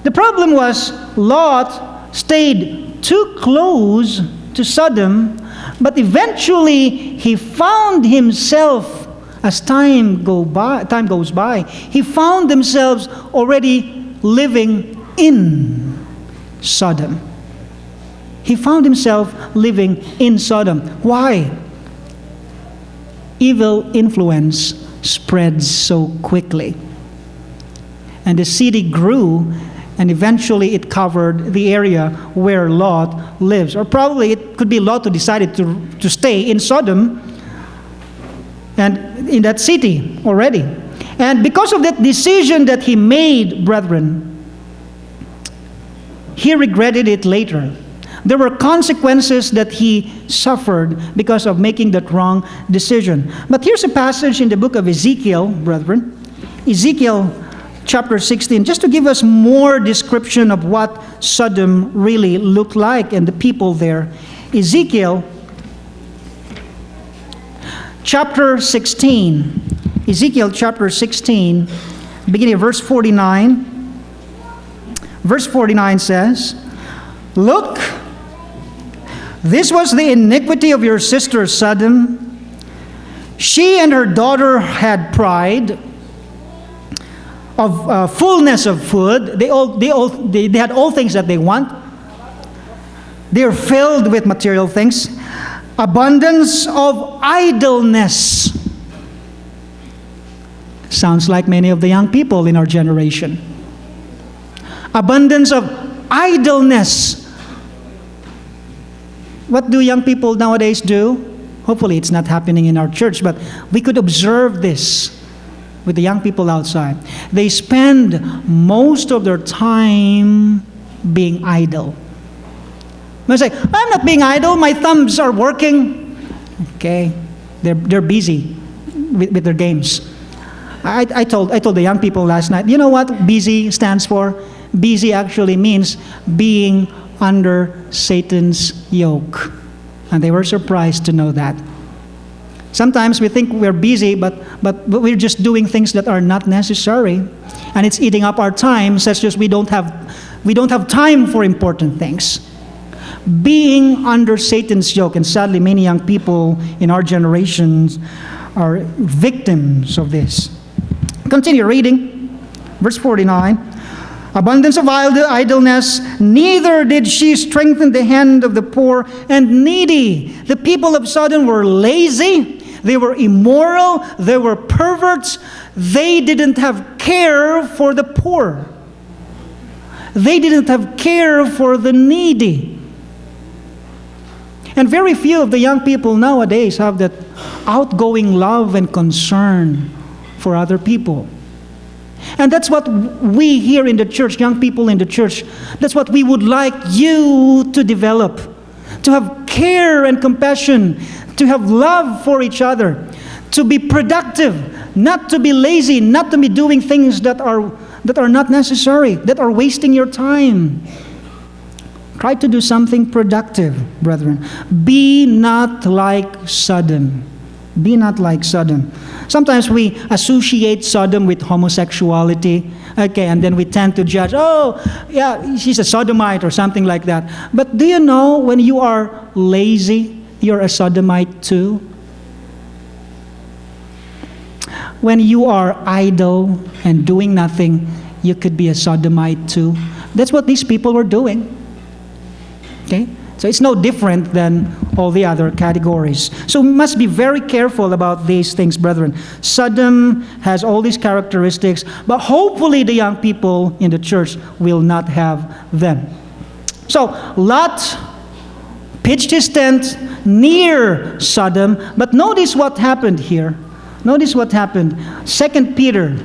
the problem was Lot stayed too close to Sodom, but eventually he found himself, as time goes by, he found themselves already living in Sodom. He found himself living in Sodom. Why? Evil influence spreads so quickly. And the city grew, and eventually it covered the area where Lot lives. Or probably it could be Lot who decided to stay in Sodom and in that city already. And because of that decision that he made, brethren, he regretted it later. There were consequences that he suffered because of making that wrong decision. But here's a passage in the book of Ezekiel, brethren. Ezekiel chapter 16, just to give us more description of what Sodom really looked like and the people there. Ezekiel chapter 16, Ezekiel chapter 16, beginning of verse 49. Verse 49 says, "Look, this was the iniquity of your sister Sodom. She and her daughter had pride of fullness of food. They had all things that they want. They are filled with material things. Abundance of idleness." Sounds like many of the young people in our generation. Abundance of idleness. What do young people nowadays do? Hopefully it's not happening in our church, but we could observe this with the young people outside. They spend most of their time being idle. They say, "I'm not being idle, my thumbs are working." Okay, they're busy with their games. I told the young people last night, you know what busy stands for? Busy actually means being under Satan's yoke. And they were surprised to know that. Sometimes we think we're busy, but we're just doing things that are not necessary. And it's eating up our time, such as we don't have time for important things. Being under Satan's yoke, and sadly many young people in our generations are victims of this. Continue reading. Verse 49. "Abundance of idleness, neither did she strengthen the hand of the poor and needy." The people of Sodom were lazy, they were immoral, they were perverts. They didn't have care for the poor. They didn't have care for the needy. And very few of the young people nowadays have that outgoing love and concern for other people. And that's what we here in the church, young people in the church, that's what we would like you to develop. To have care and compassion, to have love for each other, to be productive, not to be lazy, not to be doing things that are not necessary, that are wasting your time. Try to do something productive, brethren. Be not like Sodom. Be not like Sodom. Sometimes we associate Sodom with homosexuality, okay, and then we tend to judge, oh, yeah, she's a sodomite or something like that. But do you know when you are lazy, you're a sodomite too? When you are idle and doing nothing, you could be a sodomite too. That's what these people were doing. Okay? So it's no different than all the other categories. So we must be very careful about these things, brethren. Sodom has all these characteristics, but hopefully the young people in the church will not have them. So Lot pitched his tent near Sodom, but notice what happened here. Notice what happened. 2 Peter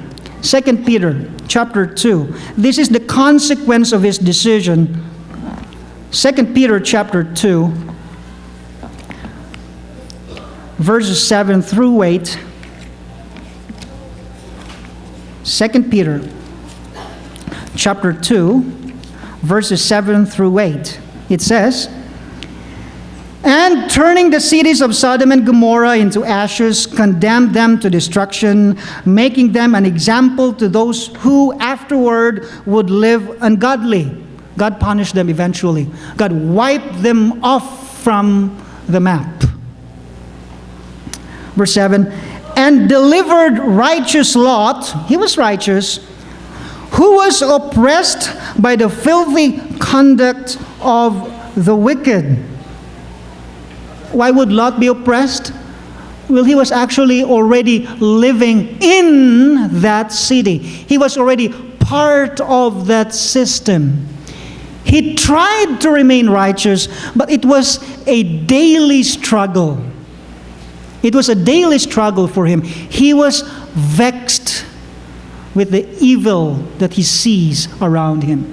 chapter 2. This is the consequence of his decision. 2 Peter chapter 2, verses 7 through 8. 2 Peter chapter 2, verses 7 through 8. It says, "And turning the cities of Sodom and Gomorrah into ashes, condemned them to destruction, making them an example to those who afterward would live ungodly." God punished them eventually. God wiped them off from the map. Verse 7, "And delivered righteous Lot," he was righteous, "who was oppressed by the filthy conduct of the wicked." Why would Lot be oppressed? Well, he was actually already living in that city. He was already part of that system. He tried to remain righteous, but it was a daily struggle. It was a daily struggle for him. He was vexed with the evil that he sees around him.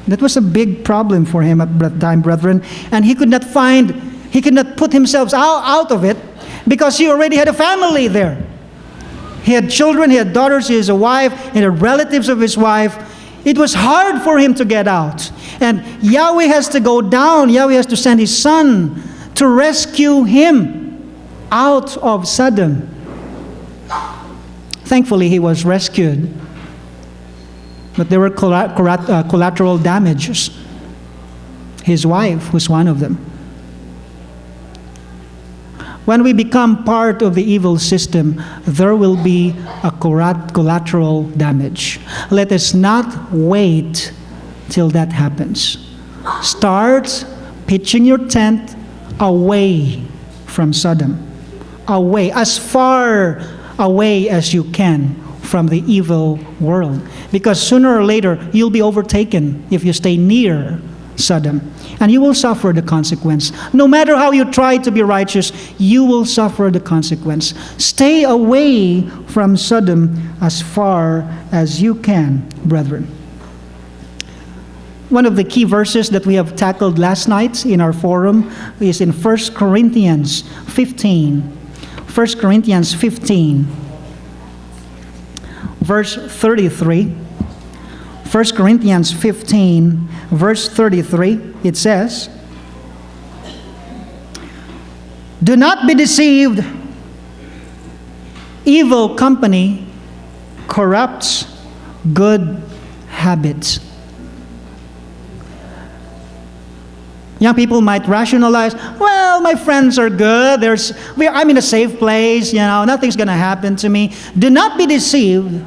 That was a big problem for him at that time, brethren. And he could not put himself out of it because he already had a family there. He had children, he had daughters, he has a wife, he had relatives of his wife. It was hard for him to get out. And Yahweh has to go down. Yahweh has to send his son to rescue him out of Sodom. Thankfully, he was rescued. But there were collateral damages. His wife was one of them. When we become part of the evil system, there will be a collateral damage. Let us not wait till that happens. Start pitching your tent away from Sodom. Away, as far away as you can from the evil world. Because sooner or later, you'll be overtaken if you stay near Sodom. And you will suffer the consequence. No matter how you try to be righteous, you will suffer the consequence. Stay away from Sodom as far as you can, brethren. One of the key verses that we have tackled last night in our forum is in 1 Corinthians 15. 1 Corinthians 15, verse 33. 1 Corinthians 15, verse 33, it says, "Do not be deceived. Evil company corrupts good habits." Young people might rationalize, well, my friends are good. I'm in a safe place. Nothing's going to happen to me. Do not be deceived,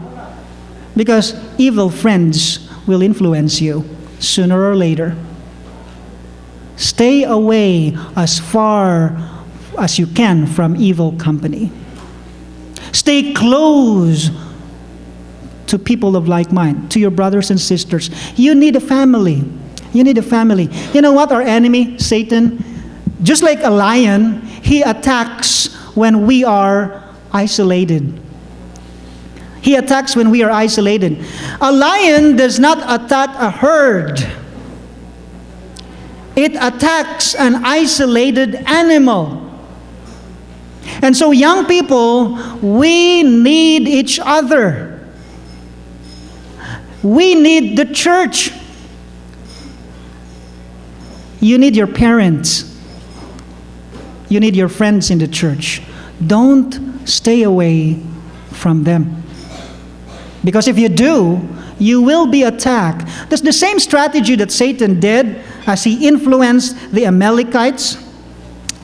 because evil friends will influence you sooner or later. Stay away as far as you can from evil company. Stay close to people of like mind, to your brothers and sisters. You need a family. You need a family. You know what? Our enemy, Satan, just like a lion, he attacks when we are isolated. He attacks when we are isolated. A lion does not attack a herd. It attacks an isolated animal. And so, young people, we need each other. We need the church. You need your parents. You need your friends in the church. Don't stay away from them. Because if you do, you will be attacked. That's the same strategy that Satan did as he influenced the Amalekites,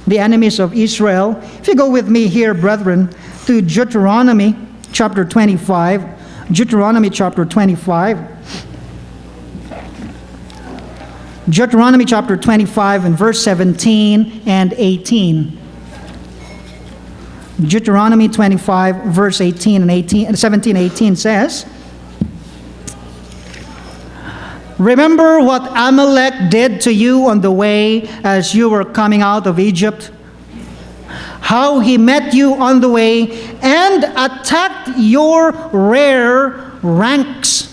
the enemies of Israel. If you go with me here, brethren, to Deuteronomy chapter 25. Deuteronomy chapter 25. Deuteronomy chapter 25 and verse 17 and 18. Deuteronomy 25 verse 17 and 18 says, "Remember what Amalek did to you on the way as you were coming out of Egypt? How he met you on the way and attacked your rear ranks.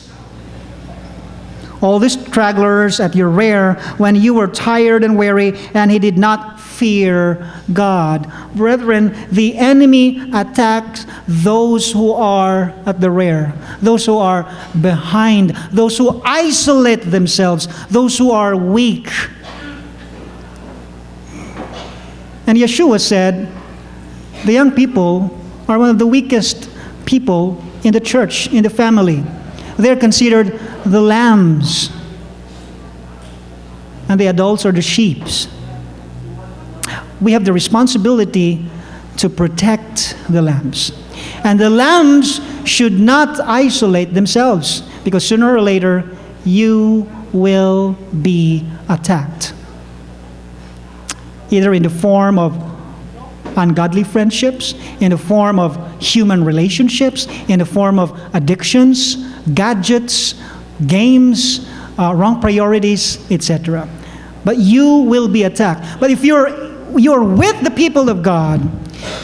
All the stragglers at your rear when you were tired and weary, and he did not fear God." Brethren, the enemy attacks those who are at the rear, those who are behind, those who isolate themselves, those who are weak. And Yeshua said, the young people are one of the weakest people in the church, in the family. They're considered the lambs, and the adults are the sheep. We have the responsibility to protect the lambs. And the lambs should not isolate themselves, because sooner or later, you will be attacked. Either in the form of ungodly friendships, in the form of human relationships, in the form of addictions, gadgets, games, wrong priorities, etc. But you will be attacked. But if you're with the people of God,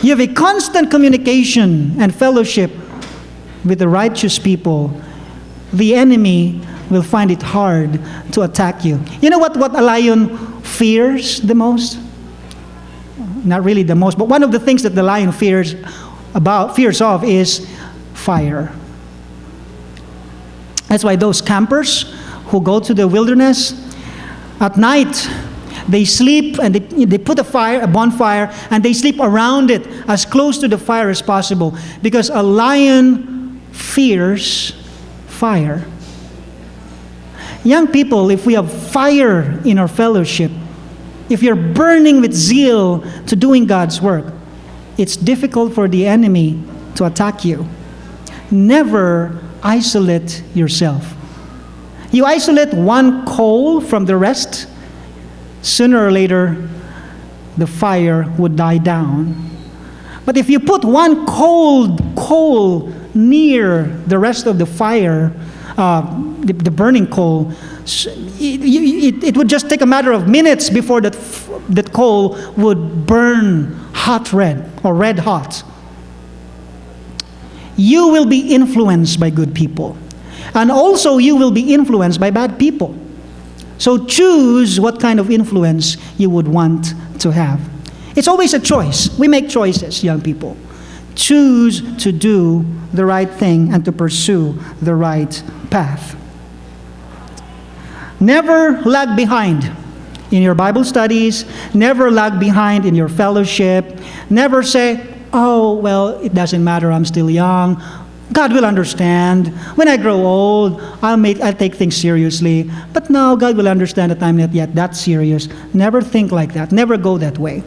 you have a constant communication and fellowship with the righteous people, the enemy will find it hard to attack you. You know what a lion fears the most? Not really the most, but one of the things that the lion fears of is fire. That's why those campers who go to the wilderness at night, They sleep and they put a bonfire, and they sleep around it as close to the fire as possible, because a lion fears fire. Young people, if we have fire in our fellowship, if you're burning with zeal to doing God's work, it's difficult for the enemy to attack you. Never isolate yourself. You isolate one coal from the rest, sooner or later, the fire would die down. But if you put one cold coal near the rest of the fire, the burning coal, it would just take a matter of minutes before that coal would burn hot red or red hot. You will be influenced by good people. And also you will be influenced by bad people. So choose what kind of influence you would want to have. It's always a choice. We make choices, young people. Choose to do the right thing and to pursue the right path. Never lag behind in your Bible studies. Never lag behind in your fellowship. Never say, oh, well, it doesn't matter, I'm still young. God will understand. When I grow old, I'll take things seriously. But no, God will understand that I'm not yet that serious. Never think like that. Never go that way.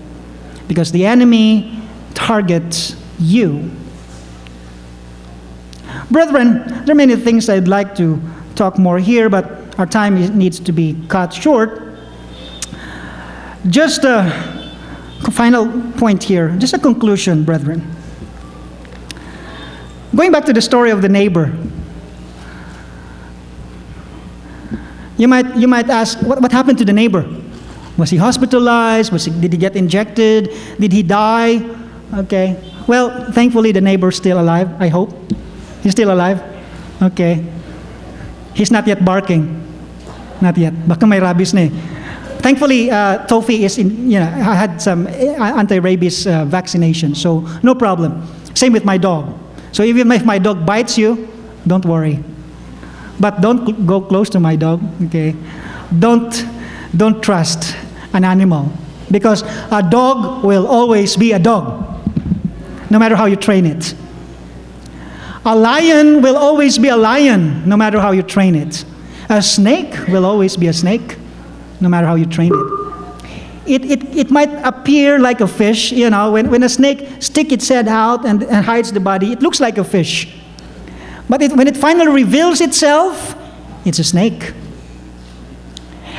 Because the enemy targets you. Brethren, there are many things I'd like to talk more here, but our time needs to be cut short. Just a final point here. Just a conclusion, brethren. Going back to the story of the neighbor, you might ask, what happened to the neighbor? Was he hospitalized? Did he get injected? Did he die? Okay. Well, thankfully the neighbor's still alive, I hope. He's still alive? Okay. He's not yet barking. Not yet. Baka may rabies na eh. Thankfully, Tofi I had some anti-rabies vaccination, so no problem. Same with my dog. So even if my dog bites you, don't worry. But don't go close to my dog, okay? Don't trust an animal, because a dog will always be a dog, no matter how you train it. A lion will always be a lion, no matter how you train it. A snake will always be a snake, no matter how you train it. It might appear like a fish, when a snake sticks its head out and hides the body, it looks like a fish. But when it finally reveals itself, it's a snake.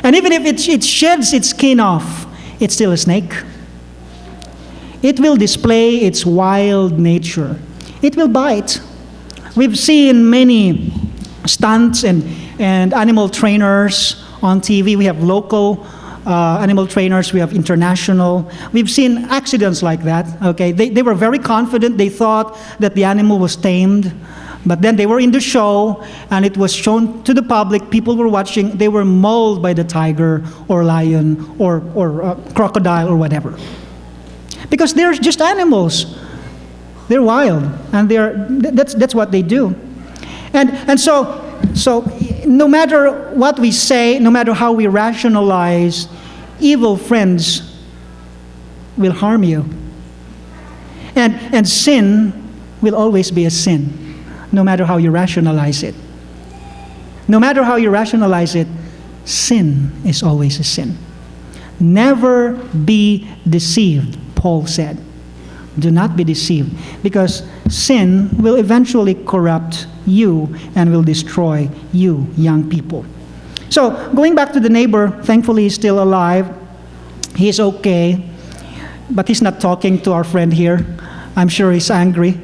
And even if it sheds its skin off, it's still a snake. It will display its wild nature. It will bite. We've seen many stunts and animal trainers on TV. We have local animal trainers, we have international. We've seen accidents like that, okay? They were very confident. They thought that the animal was tamed. But then they were in the show, and it was shown to the public. People were watching. They were mauled by the tiger or lion or crocodile or whatever. Because they're just animals. They're wild, and that's what they do. And so no matter what we say, no matter how we rationalize, evil friends will harm you. And sin will always be a sin, no matter how you rationalize it. No matter how you rationalize it, sin is always a sin. Never be deceived, Paul said. Do not be deceived, because sin will eventually corrupt you and will destroy you, young people. So, going back to the neighbor, thankfully he's still alive. He's okay, but he's not talking to our friend here. I'm sure he's angry.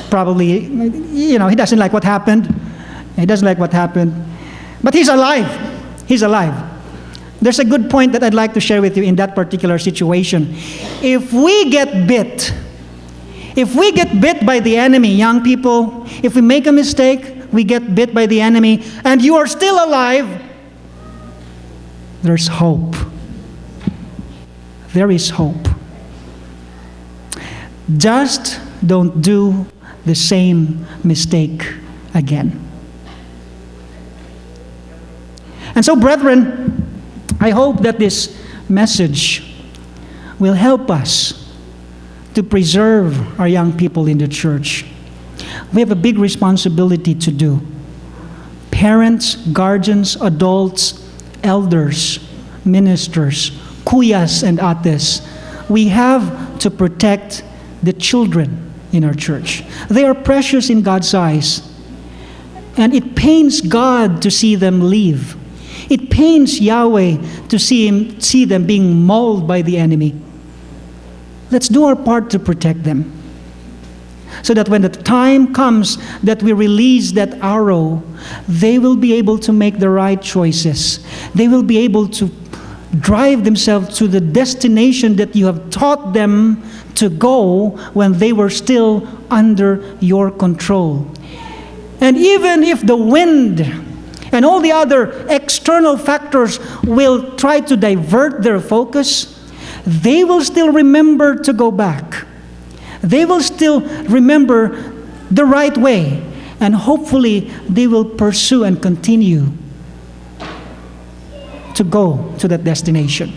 Probably, he doesn't like what happened. He doesn't like what happened. But he's alive. He's alive. There's a good point that I'd like to share with you in that particular situation. If we get bit by the enemy, young people, if we make a mistake, we get bit by the enemy, and you are still alive, there's hope. There is hope. Just don't do the same mistake again. And so, brethren, I hope that this message will help us to preserve our young people in the church. We have a big responsibility to do. Parents, guardians, adults, elders, ministers, kuyas and ates, we have to protect the children in our church. They are precious in God's eyes. And it pains God to see them leave. It pains Yahweh to see them being mauled by the enemy. Let's do our part to protect them, so that when the time comes that we release that arrow, they will be able to make the right choices. They will be able to drive themselves to the destination that you have taught them to go when they were still under your control. And even if the wind and all the other external factors will try to divert their focus, they will still remember to go back. They will still remember the right way, and hopefully they will pursue and continue to go to that destination.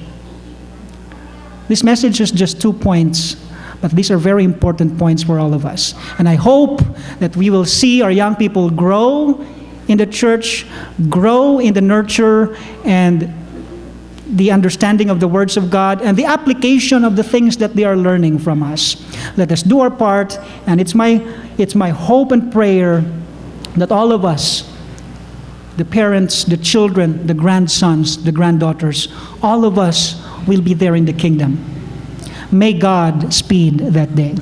This message is just 2 points, but these are very important points for all of us. And I hope that we will see our young people grow in the church, grow in the nurture and the understanding of the words of God and the application of the things that they are learning from us. Let us do our part, and it's my hope and prayer that all of us, the parents, the children, the grandsons, the granddaughters, all of us will be there in the kingdom. May God speed that day.